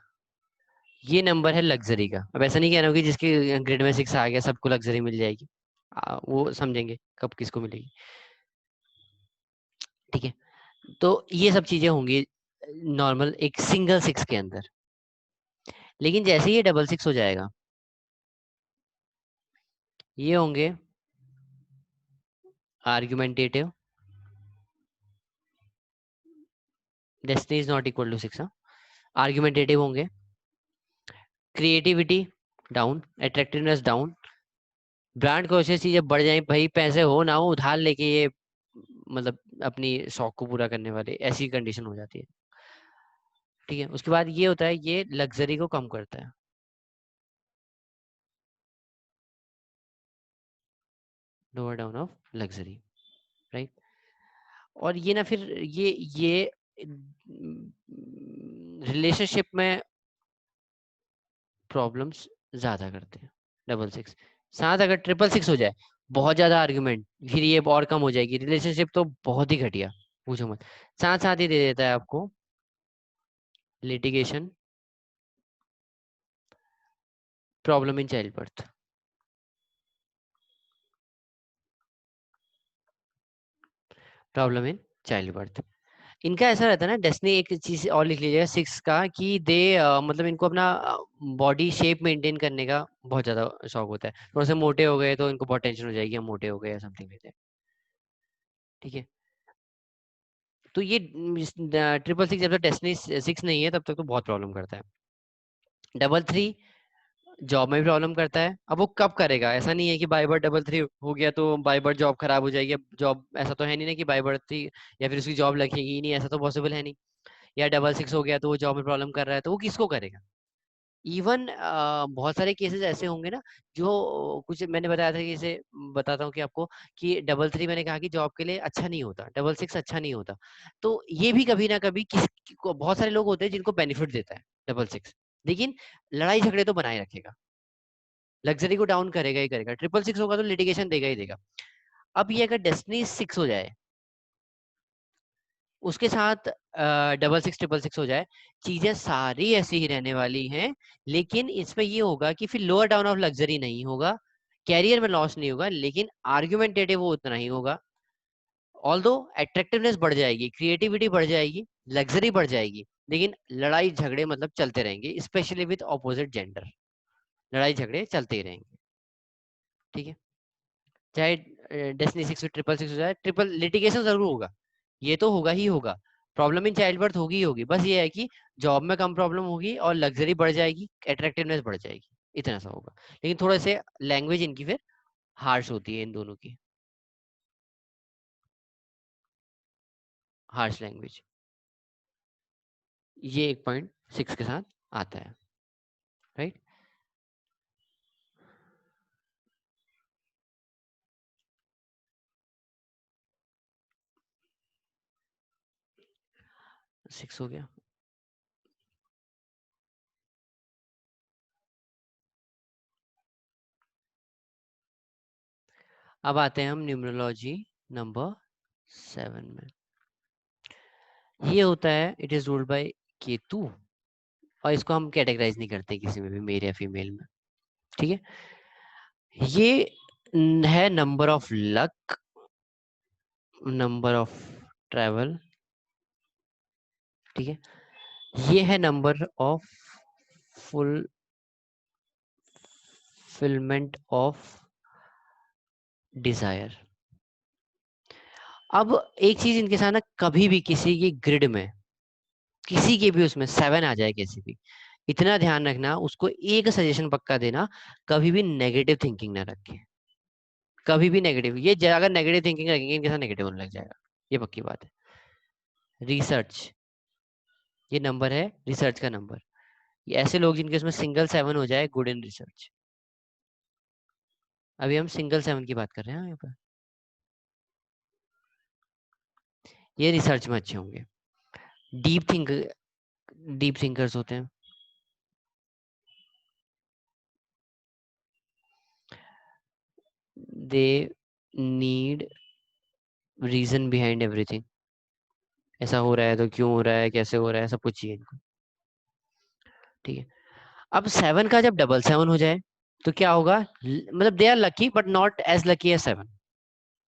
ये नंबर है लग्जरी का। अब ऐसा नहीं कहना कि जिसके ग्रेड में 6 आ गया सबको लग्जरी मिल जाएगी, वो समझेंगे कब किसको मिलेगी। ठीक है, तो ये सब चीजें होंगी नॉर्मल एक सिंगल 6 के अंदर, लेकिन जैसे ही ये डबल 6 हो जाएगा, ये होंगे argumentative, destiny is not equal to 6, argumentative होंगे, creativity down, attractiveness down, brand conscious चीजें बढ़ जाए, भाई पैसे हो ना हो उधार लेके ये मतलब अपनी शौक को पूरा करने वाले, ऐसी कंडीशन हो जाती है। ठीक है, उसके बाद ये होता है, ये लग्जरी को कम करता है, lower down of luxury, right. और ये ना फिर ये रिलेशनशिप में प्रॉब्लम्स ज्यादा करते हैं डबल 6। साथ अगर ट्रिपल 6 हो जाए, बहुत ज्यादा आर्ग्यूमेंट, फिर ये और कम हो जाएगी रिलेशनशिप, तो बहुत ही घटिया, पूछो मत। साथ साथ ही दे देता है आपको litigation, problem in child birth, problem in child birth. इनका ऐसा रहता है ना, डेस्टिनी एक चीज और लिख लीजिएगा 6 का, कि दे मतलब इनको अपना बॉडी शेप मेंटेन करने का बहुत ज्यादा शौक होता है। थोड़ा से मोटे हो गए तो इनको बहुत टेंशन हो जाएगी, हम मोटे हो गए या समथिंग लाइक दैट। ठीक है, तो ये ट्रिपल 6 जब तक डेस्टिनी 6 नहीं है तब तक तो बहुत प्रॉब्लम करता है। डबल 3 जॉब में भी प्रॉब्लम करता है। अब वो कब करेगा, ऐसा नहीं है कि बाय बर्थ डबल 3 हो गया तो बाय बर्थ जॉब खराब हो जाएगी। अब जॉब ऐसा तो है नहीं ना कि बाय बर्थ थी या फिर उसकी जॉब लगेगी ही नहीं, ऐसा तो पॉसिबल है नहीं। या डबल 6 हो गया तो वो जॉब में प्रॉब्लम कर रहा है, तो वो किसको करेगा। इवन बहुत सारे केसेस ऐसे होंगे ना, जो कुछ मैंने बताया था कि जैसे बताता हूँ कि आपको, कि डबल 3 मैंने कहा कि जॉब के लिए अच्छा नहीं होता, डबल 6 अच्छा नहीं होता। तो ये भी कभी ना कभी बहुत सारे लोग होते हैं जिनको बेनिफिट देता है डबल 6, लेकिन लड़ाई झगड़े तो बनाए रखेगा, लग्जरी को डाउन करेगा ही करेगा। ट्रिपल 6 होगा तो लिटिगेशन देगा ही देगा। अब ये अगर डेस्टिनी 6 हो जाए, उसके साथ 6666 हो जाए, चीजें सारी ऐसी ही रहने वाली हैं, लेकिन इसमें ये होगा कि फिर लोअर डाउन ऑफ लग्जरी नहीं होगा, कैरियर में लॉस नहीं होगा, लेकिन आर्ग्यूमेंटेटिव वो उतना ही होगा। ऑल्दो अट्रैक्टिवनेस बढ़ जाएगी, क्रिएटिविटी बढ़ जाएगी, लग्जरी बढ़ जाएगी, लेकिन लड़ाई झगड़े मतलब चलते रहेंगे, स्पेशली विद ऑपोजिट जेंडर, लड़ाई झगड़े चलते ही रहेंगे। ठीक है, चाहे डेस्टिनी 6 ट्रिपल 6 हो जाए, ट्रिपल लिटिगेशन जरूर होगा, ये तो होगा ही होगा, प्रॉब्लम इन चाइल्ड बर्थ होगी ही होगी, बस ये है कि जॉब में कम प्रॉब्लम होगी और लग्जरी बढ़ जाएगी, अट्रैक्टिवनेस बढ़ जाएगी, इतना सा होगा। लेकिन थोड़ा से लैंग्वेज इनकी फिर हार्श होती है, इन दोनों की हार्श लैंग्वेज, ये 1.6 के साथ आता है, राइट। सिक्स हो गया। अब आते हैं हम न्यूमरोलॉजी नंबर 7 में। ये होता है, it is ruled by Ketu, और इसको हम कैटेगराइज नहीं करते किसी में भी, मेल या फीमेल में। ठीक है, ये है number of luck, number of travel, ठीक है, ये है number of fulfilment of desire. अब एक चीज इनके साथ ना, कभी भी किसी की ग्रिड में, किसी के भी उसमें 7 आ जाए किसी भी, इतना ध्यान रखना, उसको एक सजेशन पक्का देना, कभी भी नेगेटिव थिंकिंग ना रखें, कभी भी नेगेटिव, ये अगर नेगेटिव थिंकिंग रखेंगे इनके साथ नेगेटिव होने लग जाएगा, ये पक्की बात है। रिसर्च, ये नंबर है रिसर्च का नंबर, ये ऐसे लोग जिनके उसमें सिंगल 7 हो जाए, गुड इन रिसर्च। अभी हम सिंगल 7 की बात कर रहे हैं यहाँ पर, ये रिसर्च में अच्छे होंगे, डीप थिंकर्स होते हैं, they need reason behind everything, ऐसा हो रहा है तो क्यों हो रहा है, कैसे हो रहा है, सब कुछ चाहिए इनको। ठीक है, अब 7 का जब डबल 7 हो जाए तो क्या होगा, मतलब they are lucky but not as lucky as 7,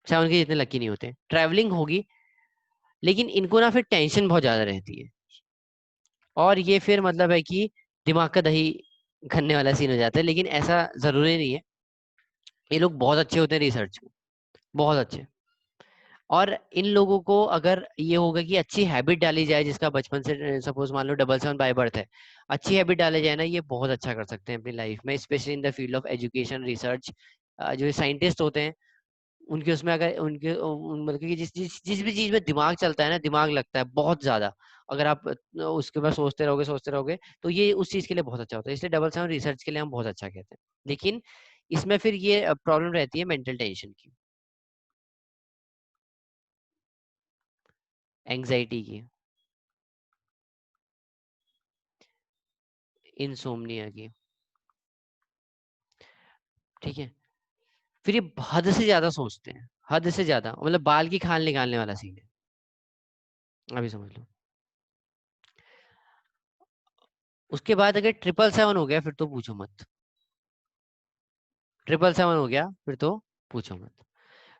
7 के जितने लकी नहीं होते। ट्रैवलिंग होगी, लेकिन इनको ना फिर टेंशन बहुत ज्यादा रहती है, और ये फिर मतलब है कि दिमाग का दही खनने वाला सीन हो जाता है, लेकिन ऐसा जरूरी नहीं है, ये लोग बहुत अच्छे होते हैं रिसर्च में, बहुत अच्छे। और इन लोगों को अगर ये होगा कि अच्छी हैबिट डाली जाए, जिसका बचपन से सपोज मान लो डबल 7 बाय बर्थ है, अच्छी हैबिट डाले जाए ना, ये बहुत अच्छा कर सकते हैं अपनी लाइफ में, specially in the field of education research. जो साइंटिस्ट होते हैं उनके उसमें अगर मतलब कि जिस भी चीज में दिमाग चलता है ना, दिमाग लगता है बहुत ज्यादा, अगर आप उसके बाद सोचते रहोगे तो ये उस चीज के लिए बहुत अच्छा होता है, इसलिए डबल 7 रिसर्च के लिए हम बहुत अच्छा कहते हैं। लेकिन इसमें फिर ये प्रॉब्लम रहती है मेंटल टेंशन की, एंग्जाइटी की, इंसोम्निया की। ठीक है, फिर ये हद से ज्यादा सोचते हैं, हद से ज्यादा, मतलब बाल की खाल निकालने वाला सीन है, अभी समझ लो। उसके बाद अगर 777 हो गया फिर तो पूछो मत, 777 हो गया फिर तो पूछो मत।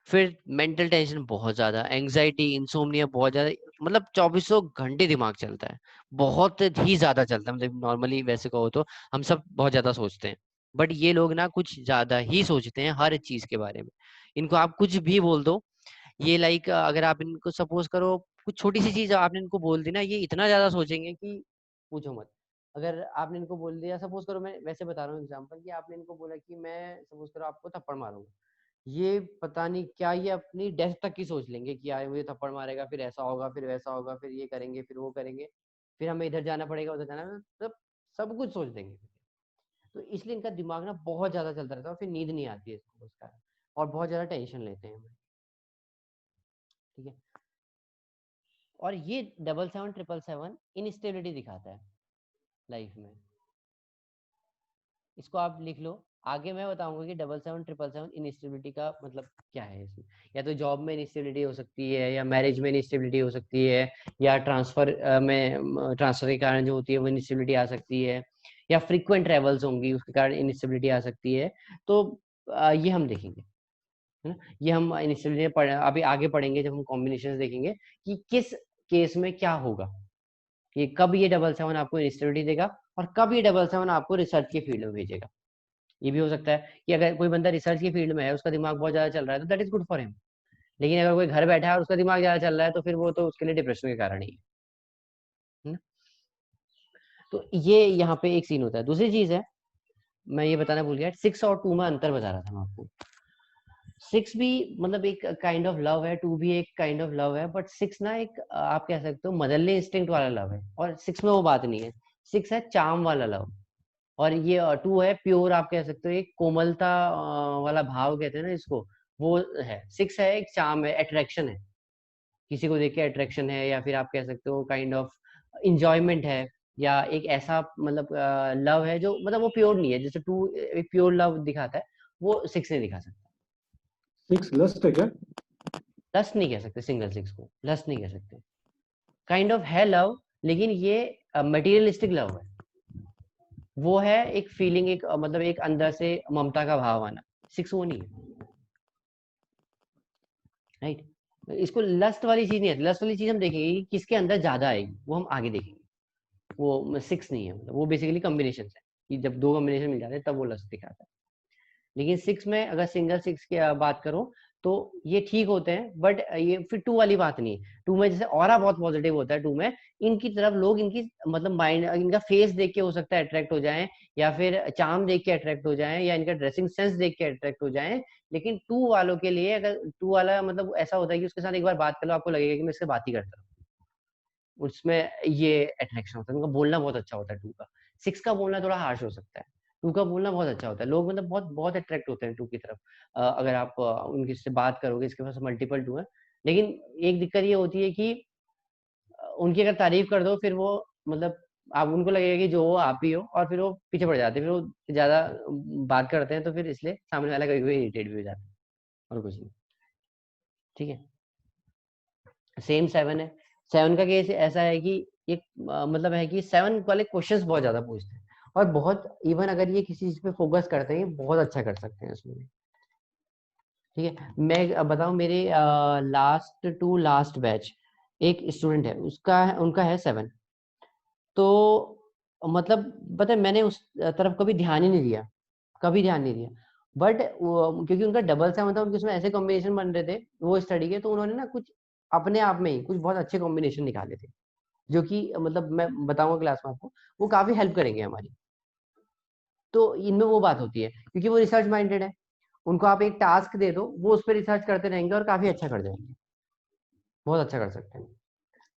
फिर मेंटल टेंशन बहुत ज्यादा, एंग्जाइटी, इंसोम्निया बहुत ज्यादा, मतलब 2400 घंटे दिमाग चलता है, बहुत ही ज्यादा चलता है, मतलब नॉर्मली वैसे कहो तो हम सब बहुत ज्यादा सोचते हैं, बट ये लोग ना कुछ ज्यादा ही सोचते हैं हर चीज के बारे में। इनको आप कुछ भी बोल दो, ये लाइक अगर आप इनको सपोज करो कुछ छोटी सी चीज आपने इनको बोल दी ना, ये इतना ज्यादा सोचेंगे कि पूछो मत। अगर आपने इनको बोल दिया, सपोज करो, मैं वैसे बता रहा हूँ एग्जांपल, कि आपने इनको बोला कि मैं सपोज करो आपको थप्पड़ मारूंगा, ये पता नहीं क्या, ये अपनी डेथ तक की सोच लेंगे कि यार मुझे थप्पड़ मारेगा, फिर ऐसा होगा, फिर वैसा होगा, फिर ये करेंगे, फिर वो करेंगे, फिर हमें इधर जाना पड़ेगा, उधर जाना, मतलब सब कुछ सोच देंगे। तो इसलिए इनका दिमाग ना बहुत ज्यादा चलता रहता है, और फिर नींद नहीं आती है इसको उसका, और बहुत ज्यादा टेंशन लेते हैं। ठीक है, और ये 777 777 इनस्टेबिलिटी दिखाता है लाइफ में, इसको आप लिख लो, आगे मैं बताऊंगा कि 77 777 इनस्टेबिलिटी का मतलब क्या है इसमें। या तो जॉब में इनस्टेबिलिटी हो सकती है, या मैरिज में इनस्टेबिलिटी हो सकती है, या ट्रांसफर के कारण जो होती है वो इनस्टेबिलिटी आ सकती है, या फ्रीक्वेंट ट्रेवल्स होंगी उसके कारण इनस्टेबिलिटी आ सकती है। तो ये हम देखेंगे, है ना। ये हम इनस्टेबिलिटी अभी आगे पढ़ेंगे जब हम कॉम्बिनेशन देखेंगे कि किस केस में क्या होगा, कि कब ये 77 आपको इंस्टेबिलिटी देगा और कब ये 77 आपको रिसर्च के फील्ड में भेजेगा। ये भी हो सकता है कि अगर कोई बंदा रिसर्च की फील्ड में है, उसका दिमाग बहुत ज्यादा चल रहा है, तो that is good for him. लेकिन अगर कोई घर बैठा है और उसका दिमाग ज्यादा चल रहा है, तो फिर वो तो उसके लिए डिप्रेशन के कारण ही है ना। तो ये यहाँ पे एक सीन होता है। दूसरी चीज है, मैं ये बताना भूल गया, 6 और 2 में अंतर बता रहा था मैं आपको। 6 भी मतलब एक काइंड ऑफ लव है, 2 भी एक काइंड ऑफ लव है, बट 6 ना एक आप कह सकते हो मदरली इंस्टिंक्ट वाला लव है, और 6 में वो बात नहीं है। 6 है चार्म वाला लव, और ये 2 है प्योर, आप कह सकते हो एक कोमलता वाला भाव कहते हैं ना इसको, वो है। 6 है एक चार्म है, अट्रैक्शन है, किसी को देख के अट्रैक्शन है, या फिर आप कह सकते हो काइंड ऑफ इंजॉयमेंट है, या एक ऐसा मतलब लव है जो मतलब वो प्योर नहीं है। जैसे 2 एक प्योर लव दिखाता है, वो 6 नहीं दिखा सकता। 6 लस्ट है क्या? लस्ट नहीं कह सकते, सिंगल 6 को लस्ट नहीं कह सकते। काइंड ऑफ है लव, लेकिन ये मटेरियलिस्टिक लव है। वो है एक फीलिंग, एक मतलब एक अंदर से ममता का भाव आना। 6 वो नहीं है, राइट। इसको लस्ट वाली चीज नहीं है। लस्ट वाली चीज हम देखेंगे कि किसके अंदर ज्यादा आएगी, वो हम आगे देखेंगे। वो 6 नहीं है, मतलब वो बेसिकली कॉम्बिनेशन है, कि जब 2 कॉम्बिनेशन मिल जाते हैं तब वो लस्ट दिखाता है। लेकिन 6 में अगर सिंगल 6 की बात करो तो ये ठीक होते हैं, बट ये फिर 2 वाली बात नहीं है। 2 में जैसे ऑरा बहुत पॉजिटिव होता है 2 में, इनकी तरफ लोग इनकी मतलब माइंड, इनका फेस देख के हो सकता है अट्रैक्ट हो जाएं, या फिर चार्म देख के अट्रैक्ट हो जाएं, या इनका ड्रेसिंग सेंस देख के अट्रैक्ट हो जाएं। लेकिन 2 वालों के लिए, अगर 2 वाला मतलब ऐसा होता है कि उसके साथ एक बार बात कर लो, आपको लगेगा कि मैं इससे बात ही करता हूँ, उसमें ये अट्रैक्शन होता है। उनका बोलना बहुत अच्छा होता है 2 का। 6 का बोलना थोड़ा हार्श हो सकता है, 2 का बोलना बहुत अच्छा होता है। लोग मतलब बहुत बहुत अट्रैक्ट होते हैं 2 की तरफ। अगर आप उनकी से बात करोगे, इसके पास मल्टीपल 2 है। लेकिन एक दिक्कत ये होती है कि उनकी अगर तारीफ कर दो, फिर वो मतलब आप उनको लगेगा कि जो वो आप ही हो, और फिर वो पीछे पड़ जाते हैं, फिर वो ज्यादा बात करते हैं, तो फिर इसलिए सामने वाला कभी कभी इरिटेट भी हो जाता है, और कुछ नहीं। ठीक है। सेम 7 है। 7 का केस ऐसा है कि एक मतलब है कि 7 वाले क्वेश्चंस बहुत ज्यादा पूछते हैं, और बहुत इवन अगर ये किसी चीज पे फोकस करते हैं, बहुत अच्छा कर सकते हैं उसमें। ठीक है। मैं बताऊं, मेरे लास्ट टू लास्ट बैच एक स्टूडेंट है, उनका है 7। तो मतलब पता है, मैंने उस तरफ कभी ध्यान ही नहीं दिया, कभी ध्यान नहीं दिया। बट क्योंकि उनका डबल 7 था, उनके उसमें ऐसे कॉम्बिनेशन बन रहे थे वो स्टडी के, तो उन्होंने ना कुछ अपने आप में ही कुछ बहुत अच्छे कॉम्बिनेशन निकाले थे, जो कि मतलब मैं बताऊंगा क्लास में आपको, वो काफी हेल्प करेंगे हमारी। तो इनमें वो बात होती है, क्योंकि वो रिसर्च माइंडेड है, उनको आप एक टास्क दे दो, वो उस पर रिसर्च करते रहेंगे और काफी अच्छा कर जाएंगे, बहुत अच्छा कर सकते हैं।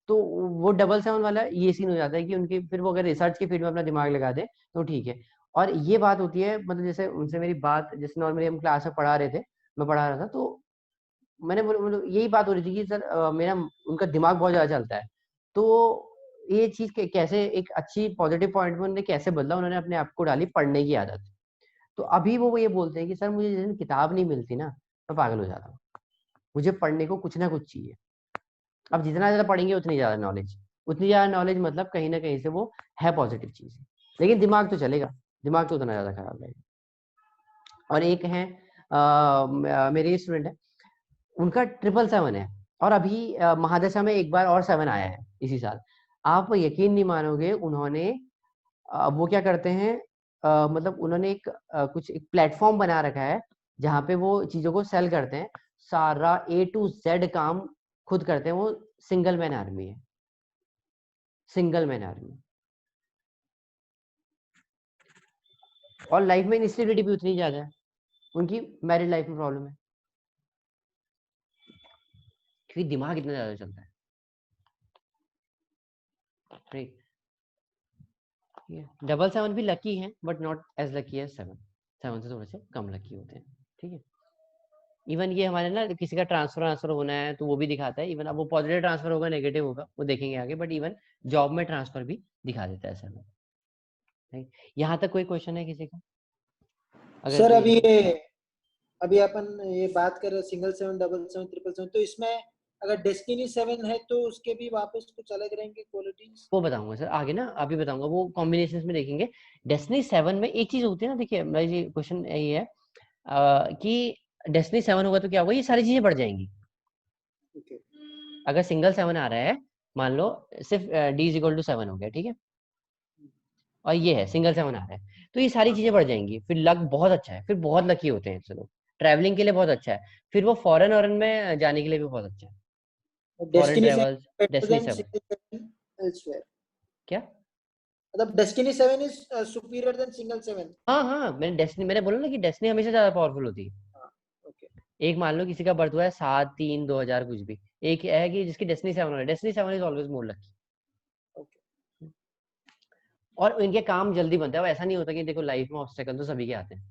तो वो डबल 7 वाला ये सीन हो जाता है कि उनकी फिर वो अगर रिसर्च की फील्ड में अपना दिमाग लगा दे तो ठीक है। और ये बात होती है, मतलब जैसे उनसे मेरी बात, जैसे नॉर्मली हम क्लास में पढ़ा रहे थे, मैं पढ़ा रहा था, तो मैंने मतलब यही बात हो रही थी कि सर मेरा उनका दिमाग बहुत ज्यादा चलता है। तो ये चीज कैसे एक अच्छी पॉजिटिव पॉइंट में उन्होंने कैसे बदला, उन्होंने अपने आप को डाली पढ़ने की आदत। तो अभी वो ये बोलते हैं कि सर मुझे जिस दिन किताब नहीं मिलती ना, मैं पागल हो जाता हूँ, मुझे पढ़ने को कुछ ना कुछ चाहिए। अब जितना ज्यादा पढ़ेंगे उतनी ज्यादा नॉलेज, उतनी ज्यादा नॉलेज मतलब कहीं ना कहीं से वो है पॉजिटिव चीज, लेकिन दिमाग तो चलेगा, दिमाग तो उतना ज्यादा खराब रहेगा। और एक है मेरे स्टूडेंट है, उनका 777 है, और अभी महादशा में एक बार और 7 आया है इसी साल। आप यकीन नहीं मानोगे, उन्होंने वो क्या करते हैं, मतलब उन्होंने एक कुछ एक प्लेटफॉर्म बना रखा है जहाँ पे वो चीजों को सेल करते हैं। सारा A to Z काम खुद करते हैं, वो सिंगल मैन आर्मी है, सिंगल मैन आर्मी। और लाइफ में इंस्टेबिलिटी भी उतनी ज्यादा है, उनकी मैरिड लाइफ में प्रॉब्लम है, क्योंकि दिमाग इतना ज्यादा चलता है। राइट। 777 भी लकी है, but not as lucky as 7। 7 से थोड़े से कम लकी होते हैं। ठीक है। इवन ये हमारे ना किसी का ट्रांसफर होना है तो वो भी दिखाता है। इवन अब वो पॉजिटिव ट्रांसफर होगा नेगेटिव होगा वो देखेंगे आगे, बट इवन जॉब में ट्रांसफर भी दिखा देता है 7। यहाँ तक कोई क्वेश्चन है किसी का? अगर सर कोई अभी अपन ये बात कर रहे सिंगल 7, डबल 7, ट्रिपल 7, तो इसमें अगर डेस्टिनी 7 है तो उसके भी वापस कुछ अलग रहेंगे क्वालिटीज? वो बताऊंगा सर आगे ना, अभी बताऊंगा, वो कॉम्बिनेशन में देखेंगे। डेस्टिनी 7 में एक चीज होती है ना, देखिए मेरा ये क्वेश्चन यही है कि डेस्टिनी 7 होगा तो क्या होगा, ये सारी चीजें बढ़ जाएंगी। ओके। अगर सिंगल 7 आ रहा है, मान लो सिर्फ d इज इक्वल टू 7 हो गया, ठीक है, और ये है सिंगल 7 आ रहा है, तो ये सारी चीजें बढ़ जाएंगी, फिर लक बहुत अच्छा है, फिर बहुत लकी होते हैं चलो, ट्रैवलिंग के लिए बहुत अच्छा है, फिर वो फॉरेन वॉरेन में जाने के लिए भी बहुत अच्छा है, foreign destiny 7 travels. Better destiny than 7 single 7 elsewhere? क्या? मतलब destiny 7 is superior than single 7? हाँ हाँ, मैंने बोला ना कि डेस्टिनी हमेशा ज्यादा पावरफुल होती है। हाँ, ओके। एक मान लो किसी का बर्थ हुआ है 7/3/2000 कुछ भी, एक है कि जिसकी डेस्टिनी 7 है, destiny 7 is always more lucky. Okay. और इनके काम जल्दी बनते हैं, अब ऐसा नहीं होता कि देखो लाइफ में ऑब्स्टेकल तो सभी के आते हैं,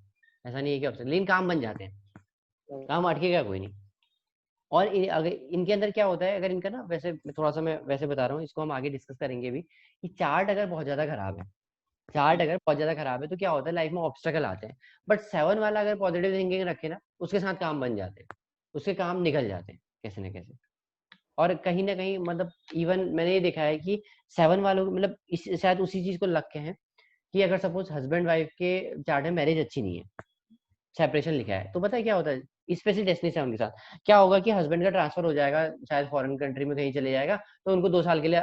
ऐसा नहीं है कि ऑब्स्टेकल, लेकिन काम बन जाते हैं, काम अटकेगा कोई नहीं। और अगर इनके अंदर क्या होता है, अगर इनका ना, वैसे थोड़ा सा मैं वैसे बता रहा हूँ, इसको हम आगे डिस्कस करेंगे भी, कि चार्ट अगर बहुत ज्यादा खराब है, चार्ट अगर बहुत ज्यादा खराब है तो क्या होता है, लाइफ में ऑब्स्टेकल आते हैं। बट 7 वाला अगर पॉजिटिव थिंकिंग रखे ना, उसके साथ काम बन जाते हैं, उसके काम निकल जाते हैं कैसे ना कैसे। और कहीं ना कहीं मतलब इवन मैंने ये देखा है कि 7 वालों को मतलब शायद उसी चीज को लग के हैं, कि अगर सपोज हस्बैंड वाइफ के चार्ट में मैरिज अच्छी नहीं है, सेपरेशन लिखा है, तो पता है क्या होता है, स्पेशली डेस्टिनी 7 के साथ क्या होगा कि हस्बैंड का ट्रांसफर हो जाएगा, शायद फॉरेन कंट्री में कहीं चले जाएगा, तो उनको 2 साल के लिए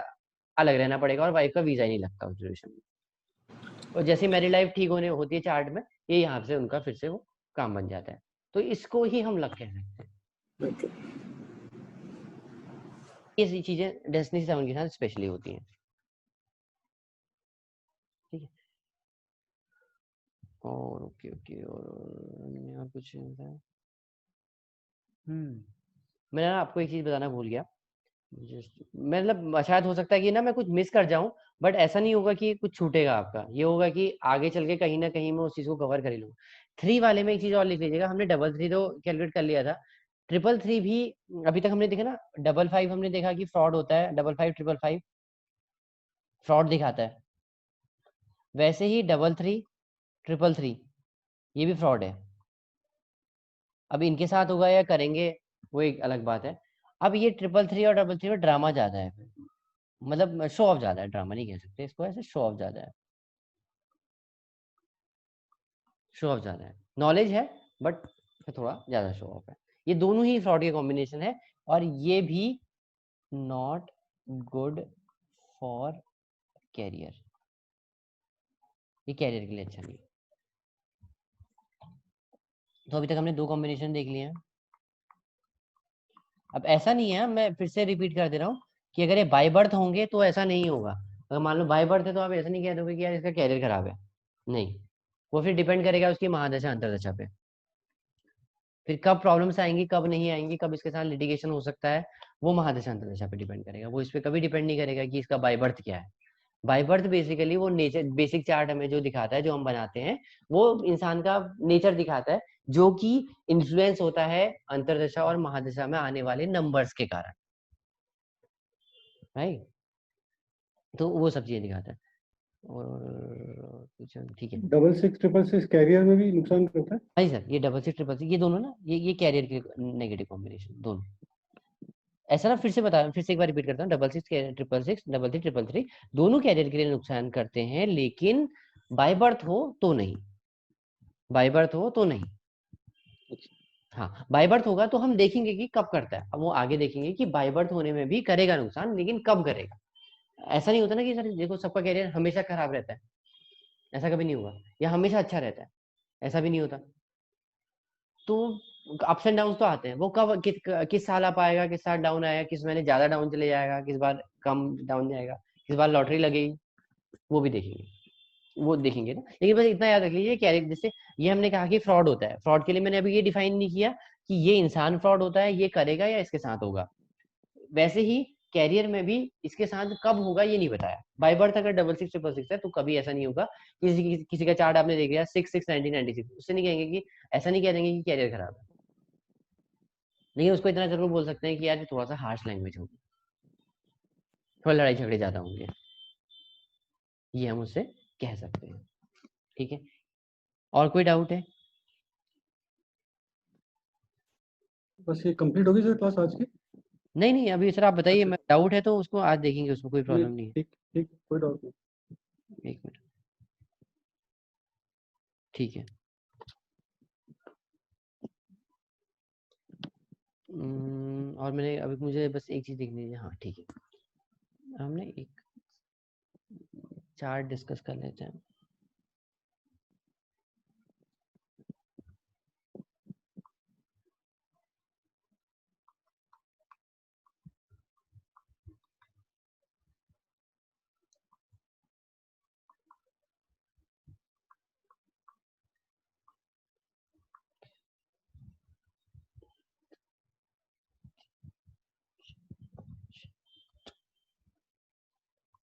अलग रहना पड़ेगा, और वाइफ का वीजा ही नहीं लगता उस ड्यूरेशन में। और जैसे मैरिज लाइफ ठीक होने होती है चार्ट में, ये यहाँ से उनका फिर से वो काम बन जाता है, तो इसको ही हम लक कह सकते हैं। ओके। ये चीजें डेस्टिनी 7 के साथ स्पेशली होती हैं, ठीक है। और ओके ओके, और कुछ मैं ना आपको एक चीज बताना भूल गया, मतलब शायद हो सकता है कि ना मैं कुछ मिस कर जाऊं, बट ऐसा नहीं होगा कि कुछ छूटेगा आपका, ये होगा कि आगे चल के कहीं ना कहीं मैं उस चीज को कवर कर ही लूंगा। 3 वाले में एक चीज और लिख लीजिएगा, हमने डबल 3 तो कैलकुलेट कर लिया था, ट्रिपल 3 भी अभी तक हमने देखा ना, डबल 5 हमने देखा कि फ्रॉड होता है, डबल 5 ट्रिपल 5 फ्रॉड दिखाता है, वैसे ही डबल 3 ट्रिपल 3 ये भी फ्रॉड है। अब इनके साथ होगा या करेंगे वो एक अलग बात है। अब ये ट्रिपल 3 और डबल 3 में ड्रामा ज्यादा है, मतलब शो ऑफ ज्यादा है, ड्रामा नहीं कह सकते इसको, ऐसे शो ऑफ ज्यादा है, शो ऑफ ज्यादा है, नॉलेज है बट थोड़ा ज्यादा शो ऑफ है। ये दोनों ही फ्रॉड के कॉम्बिनेशन है, और ये भी नॉट गुड फॉर कैरियर, ये कैरियर के लिए अच्छा नहीं है। तो अभी तक हमने 2 कॉम्बिनेशन देख लिए हैं। अब ऐसा नहीं है, मैं फिर से रिपीट कर दे रहा हूँ, कि अगर ये बाय बर्थ होंगे तो ऐसा नहीं होगा, अगर मान लो बाय बर्थ है तो आप ऐसा नहीं कह दोगे कि यार इसका कैरियर खराब है, नहीं, वो फिर डिपेंड करेगा उसकी महादशा अंतरदशा पे, फिर कब प्रॉब्लम्स आएंगी कब नहीं आएंगी, कब इसके साथ लिटिगेशन हो सकता है, वो महादशा अंतरदशा पे डिपेंड करेगा, वो इस पे कभी डिपेंड नहीं करेगा कि इसका बाय बर्थ क्या है। बाय बर्थ बेसिकली वो नेचर, बेसिक चार्ट हमें जो दिखाता है, जो हम बनाते हैं, वो इंसान का नेचर दिखाता है, जो कि इन्फ्लुएंस होता है अंतरदशा और महादशा में आने वाले नंबर्स के कारण, राइट, तो वो सब चीजें दिखाता है। और कुछ ठीक है, डबल 6 ट्रिपल 6 कैरियर में भी नुकसान करता है? हाँ सर, ये डबल 6 ट्रिपल 6 ये दोनों ना, ये कैरियर के नेगेटिव कॉम्बिनेशन दोनों, ऐसा ना, फिर से एक बार रिपीट करता हूँ, डबल 6 ट्रिपल 6, डबल 3 ट्रिपल 3 दोनों कैरियर के लिए नुकसान करते हैं, लेकिन बाय बर्थ हो तो नहीं, बाय बर्थ हो तो नहीं। हाँ, बाय बर्थ होगा तो हम देखेंगे कि कब करता है, अब वो आगे देखेंगे कि बाय बर्थ होने में भी करेगा नुकसान, लेकिन कब करेगा। ऐसा नहीं होता ना कि सर देखो सबका कैरियर हमेशा खराब रहता है, ऐसा कभी नहीं होगा, या हमेशा अच्छा रहता है, ऐसा भी नहीं होता। तो अप्स एंड डाउन तो आते हैं, वो कब किस साल आप आएगा, किस साल डाउन आएगा, किस महीने ज्यादा डाउन चले जाएगा, किस बार कम डाउन जाएगा, किस बार लॉटरी लगेगी, वो भी देखेंगे, वो देखेंगे ना। लेकिन बस इतना याद रख लीजिए, कैरेक्टर जैसे ये हमने कहा कि फ्रॉड होता है, फ्रॉड के लिए मैंने अभी ये डिफाइन नहीं किया कि ये इंसान फ्रॉड होता है, ये करेगा या इसके साथ होगा, वैसे ही कैरियर में भी इसके साथ कब होगा ये नहीं बताया। बाय बर्थ अगर डबल 6 ट्रिपल 6 है तो कभी ऐसा नहीं होगा, किसी का चार्ट आपने देख लिया 6/6/1996, उससे नहीं कहेंगे कि, ऐसा नहीं कह देंगे कि कैरियर खराब है, लेकिन उसको इतना जरूर बोल सकते हैं कि यार थोड़ा सा हार्श लैंग्वेज होगी, थोड़ा लड़ाई झगड़े ज्यादा होंगे, ये हम उससे कह सकते हैं, ठीक है। और कोई डाउट है? बस ये कंप्लीट होगी सर क्लास आज की? नहीं नहीं, अभी सर आप बताइए, अच्छा। मैं डाउट है तो उसको आज देखेंगे, उसमें कोई प्रॉब्लम नहीं है। ठीक ठीक, कोई डाउट नहीं। एक मिनट, ठीक है। और मैंने अभी, मुझे बस एक चीज देखनी है। हाँ ठीक है, हमने एक चार्ट डिस्कस कर लेते हैं।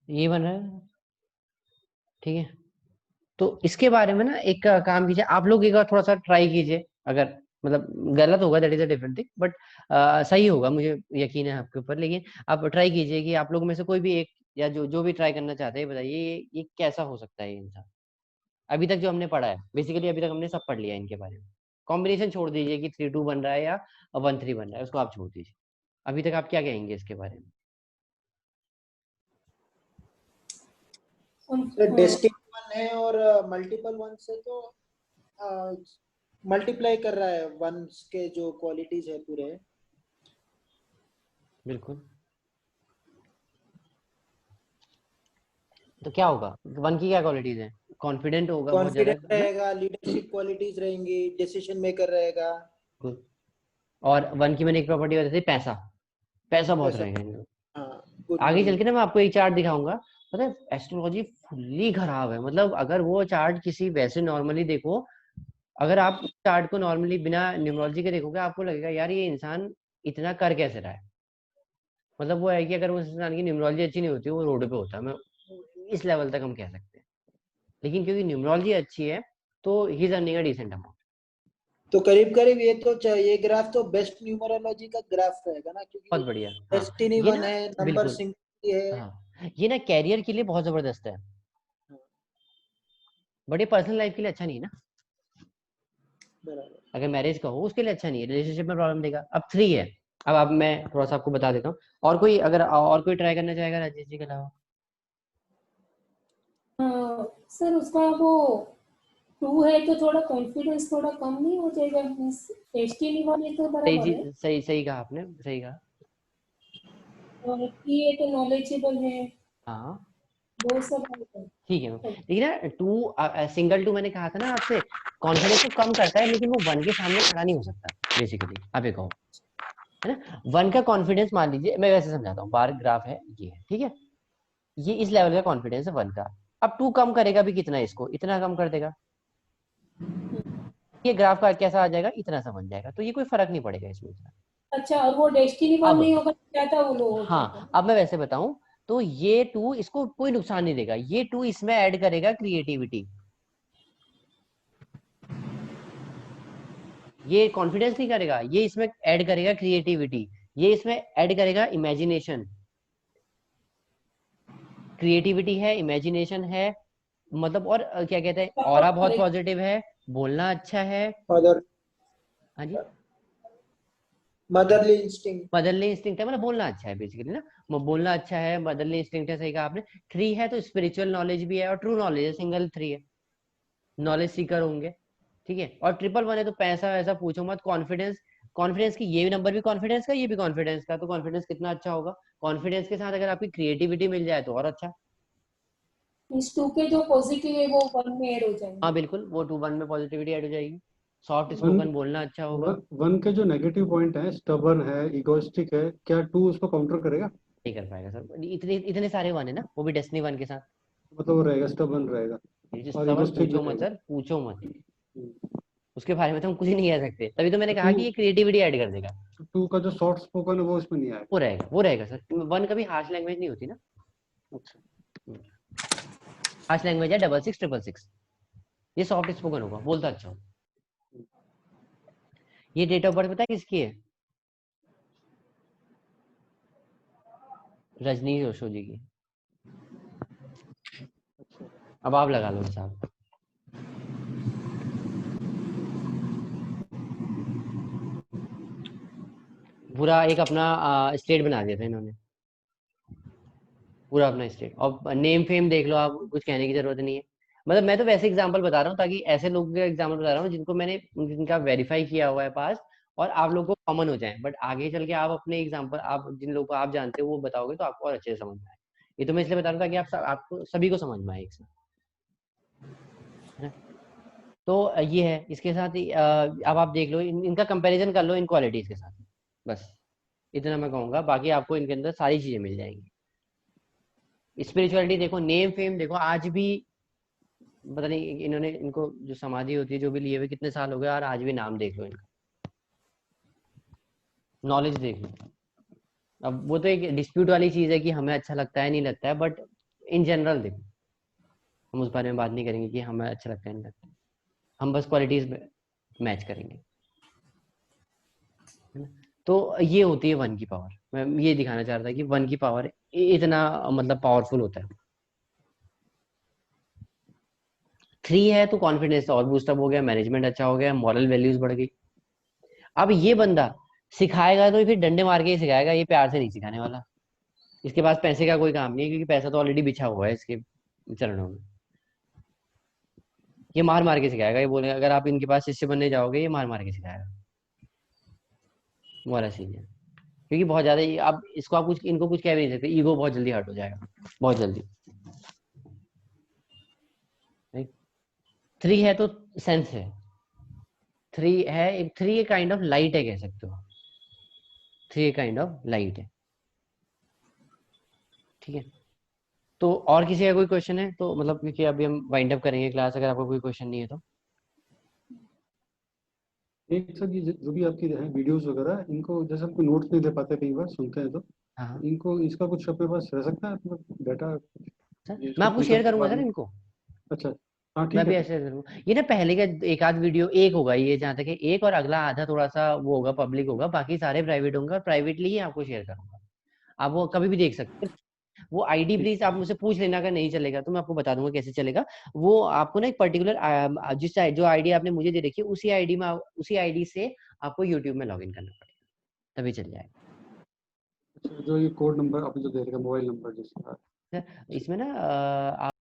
ये बन रहा है, ठीक है। तो इसके बारे में ना एक काम कीजिए, आप लोग एक बार थोड़ा सा ट्राई कीजिए, अगर मतलब गलत होगा that is a different thing, but सही होगा, मुझे यकीन है आपके ऊपर। लेकिन आप ट्राई कीजिए कि आप लोग में से कोई भी एक, या जो जो भी ट्राई करना चाहते हैं, बताइए ये कैसा हो सकता है ये इंसान। अभी तक जो हमने पढ़ा है, बेसिकली अभी तक हमने सब पढ़ लिया है इनके बारे में। कॉम्बिनेशन छोड़ दीजिए कि 3-2 बन रहा है या 1-3 बन रहा है, उसको आप छोड़ दीजिए। अभी तक आप क्या कहेंगे इसके बारे में? डेस्टिनी वन है और मल्टीपल वन से तो मल्टीप्लाई कर रहा है वंस के जो क्वालिटीज है पूरे। बिल्कुल। तो क्या होगा, वन की क्या क्वालिटीज है? कॉन्फिडेंट होगा बहुत ज्यादा, कॉन्फिडेंट रहेगा, लीडरशिप क्वालिटीज रहेंगी, डिसीजन मेकर रहेगा। और वन की मैंने एक प्रॉपर्टी बताई थी, पैसा। पैसा बहुत पैसा, रहेगा इनमें। हाँ, गुड आगे चल मनी। के ना मैं आपको एक चार्ट दिखाऊंगा, पता है एस्ट्रोलॉजी फुल्ली खराब है। मतलब अगर वो चार्ट किसी वैसे नॉर्मली देखो, अगर आप चार्ट को नॉर्मली बिना न्यूमरोलॉजी के देखोगे, आपको लगेगा यार ये इंसान इतना कर कैसे रहा है। मतलब वो है कि अगर उस इंसान की न्यूमरोलॉजी अच्छी नहीं होती, वो रोड पे होता है, मैं इस लेवल तक हम कह सकते हैं। लेकिन क्योंकि न्यूमरोलॉजी अच्छी है, तो he is earning a decent amount. तो करीब करीब ये तो ये ग्राफ तो बेस्ट न्यूमरोलॉजी का ग्राफ रहेगा ना, क्योंकि बहुत बढ़िया। हाँ डेस्टिनी ये वन ना, है, नंबर बिल्कुल। सिंगल है। हाँ ये ना कैरियर के लिए बहुत जबरदस्त है, बट ये पर्सनल लाइफ के लिए अच्छा नहीं है ना। बराबर। अगर मैरिज का हो उसके लिए अच्छा नहीं है, रिलेशनशिप में प्रॉब्लम देगा। अब 3 है। अब मैं थोड़ा सा आपको बता देता हूँ। और कोई, अगर और कोई ट्राई करना चाहेगा राजेश जी के अलावा? सर उसका वो 2 है तो थोड़ा कॉन्फिडेंस थोड़ा कम नहीं हो जाएगा? मीन्स डेस्टिनी वाले तो सही बराबर जी, है, सही सही कहा आपने, सही कहा। और 3 है तो नॉलेजेबल है, हाँ वो सब है। ठीक है। लेकिन ना 2, सिंगल 2 मैंने कहा था ना आपसे, कॉन्फिडेंस तो कम करता है, लेकिन वो 1 के सामने खड़ा नहीं हो सकता बेसिकली। आप ये कहो, है ना। 1 का कॉन्फिडेंस, मान लीजिए मैं वैसे समझाता हूँ, बार ग्राफ है ये है, ठीक है। ये इस लेवल का कॉन्फिडेंस है 1 का। अब 2 कम करेगा भी कितना, इसको इतना कम कर देगा, ये ग्राफ का कैसा आ जाएगा, इतना सा बन जाएगा। तो ये कोई फर्क नहीं पड़ेगा इसमें इतना। अच्छा, और वो डेस्टिनी वन अब नहीं होगा तो क्या था, वो लो हो जाएगा? हाँ, अब मैं वैसे बताऊं, तो ये 2 इसको कोई नुकसान नहीं देगा। ये 2 इसमें ऐड करेगा क्रिएटिविटी। ये कॉन्फिडेंस नहीं करेगा, ये इसमें ऐड करेगा क्रिएटिविटी। ये इसमें ऐड करेगा इमेजिनेशन। क्रिएटिविटी है, इमेजिनेशन है, मतलब और क्या कहते हैं, ऑरा बहुत पॉजिटिव है, बोलना अच्छा है। मदर हाँ जी, मदरली इंस्टिंक्ट। मदरली इंस्टिंक्ट है, मतलब बोलना अच्छा है बेसिकली ना। बोलना अच्छा है, मदरली इंस्टिंक्ट है, सही कहा आपने। 3 है तो स्पिरिचुअल नॉलेज भी है, और ट्रू नॉलेज है। सिंगल 3 है, नॉलेज सीकर होंगे, ठीक है। और 1 है तो पैसा वैसा पूछो मत। कॉन्फिडेंस, कॉन्फिडेंस की ये नंबर भी कॉन्फिडेंस का, ये भी कॉन्फिडेंस का, तो कॉन्फिडेंस कितना अच्छा होगा। कॉन्फिडेंस के साथ अगर आपकी क्रिएटिविटी मिल जाए तो और अच्छा। मीन्स 2 के जो पॉजिटिव है वो 1 में ऐड हो हाँ जाएंगे। बिल्कुल, वो 2-1 में पॉजिटिविटी ऐड हो जाएगी। सॉफ्ट वन स्पोकन, बोलना अच्छा होगा। वन के जो नेगेटिव पॉइंट है, स्टबर्न है, इगोइस्टिक है, क्या 2 उसको काउंटर करेगा? नहीं कर पाएगा सर, इतने इतने सारे 1 है ना, वो भी डेस्टिनी 1 के साथ। मतलब वो रहेगा, स्टबर्न रहेगा ये जो और सवाल इगोइस्टिक भी पूछो मत रहेगा। सर, पूछो मत। हम्म। उसके बारे में तो हम कुछ नहीं कह सकते, तभी तो मैंने कहा टू कि ये क्रिएटिविटी ऐड कर देगा। 2 का जो सॉफ्ट स्पोकन है वो इसमें नहीं आएगा। वो रहेगा सर। 1 कभी हार्श लैंग्वेज नहीं होती ना। अच्छा। हार्श लैंग्वेज है 6666। ये सॉफ्ट स्पोकन होगा, बोलता अच्छा हो। ये डेट ऑफ बर्थ पता है किसकी है? रजनी जोशी की। अब आप लगा लो हिसाब। पूरा एक अपना स्टेट बना दिया था इन्होंने, पूरा अपना स्टेट। और नेम फेम देख लो आप, कुछ कहने की जरूरत नहीं है। मतलब मैं तो वैसे एग्जांपल बता रहा हूँ ताकि ऐसे लोगों के एग्जांपल बता रहा हूँ जिनको मैंने जिनका वेरीफाई किया हुआ है पास, और आप लोगों को कॉमन हो जाए। बट आगे चल के आप अपने एग्जांपल, आप जिन लोगों को आप जानते हो वो बताओगे तो आपको और अच्छे से समझ में आए। ये तो मैं इसलिए बता रहा हूँ ताकि आपको सभी को समझ में आए एक साथ, है ना? तो ये है, इसके साथ ही अब आप देख लो, इनका कंपैरिजन कर लो इन क्वालिटीज के साथ, बस इतना मैं कहूंगा। बाकी आपको इनके अंदर सारी चीजें मिल जाएंगी। स्पिरिचुअलिटी देखो, नेम फेम देखो, आज भी पता नहीं इन्होंने, इनको जो समाधि होती है जो भी लिए हुए कितने साल हो गए, और आज भी नाम देख लो इनका, नॉलेज देख लो। अब वो तो एक डिस्प्यूट वाली चीज है कि हमें अच्छा लगता है नहीं लगता है, बट इन जनरल देखो, हम उस बारे में बात नहीं करेंगे कि हमें अच्छा लगता है नहीं लगता है, हम बस क्वालिटीज मैच करेंगे, है ना? तो ये होती है वन की पावर। मैं ये दिखाना चाह रहा था कि वन की पावर इतना मतलब पावरफुल होता है। 3 है तो कॉन्फिडेंस और बूस्टअप हो गया, मैनेजमेंट अच्छा हो गया, मॉरल वैल्यूज बढ़ गई। अब ये बंदा सिखाएगा तो फिर डंडे मार के ही सिखाएगा, ये प्यार से नहीं सिखाने वाला। इसके पास पैसे का कोई काम नहीं है, क्योंकि पैसा तो ऑलरेडी बिछा हुआ है इसके चरणों में। ये मार मार के सिखाएगा, ये बोलेगा अगर आप इनके पास शिष्य बनने जाओगे, ये मार मार के सिखाएगा। वो वाला सीन है, क्योंकि बहुत ज्यादा आप इसको, आप कुछ इनको कुछ कह भी नहीं सकते, ईगो बहुत जल्दी हर्ट हो जाएगा, बहुत जल्दी। 3 है तो सेंस है, 3 काइंड ऑफ लाइट है, कह सकते हो। 3 काइंड ऑफ लाइट है, ठीक है। तो और किसी का कोई क्वेश्चन है तो मतलब, क्योंकि अभी हम वाइंड अप करेंगे क्लास, अगर आपको कोई क्वेश्चन नहीं है तो। एक सर, ये जो भी आपकी है वीडियोस वगैरह, इनको जैसे हमको नोट्स नहीं दे पाते, कई बार सुनते हैं तो हाँ इनको, इसका कुछ अपने पास रह सकता है अपना डाटा, सर, इसको मैं आपको प्रिंट शेयर आउट करूंगा बाद सर में? इनको। अच्छा, हाँ मैं ठीक भी है। ऐसे करूंगा, ये ना पहले का एक आध वीडियो, एक होगा ये जहाँ तक है एक, और अगला आधा थोड़ा सा वो होगा, पब्लिक होगा, बाकी सारे प्राइवेट होंगे, और प्राइवेटली ही आपको शेयर करूंगा। आप वो कभी भी देख सकते हैं। वो आईडी ठीक। प्लीज आप मुझसे पूछ लेना, अगर नहीं चलेगा तो मैं आपको बता दूंगा कैसे चलेगा। वो आपको ना एक पर्टिकुलर जिस जो आईडी आपने मुझे दे रखी है, उसी आईडी में उसी आईडी से आपको यूट्यूब में लॉगिन करना पड़ेगा, तभी चल जाएगा। अच्छा, जो ये कोड नंबर आपने जो दे रखा, मोबाइल नंबर जिसका, इसमें ना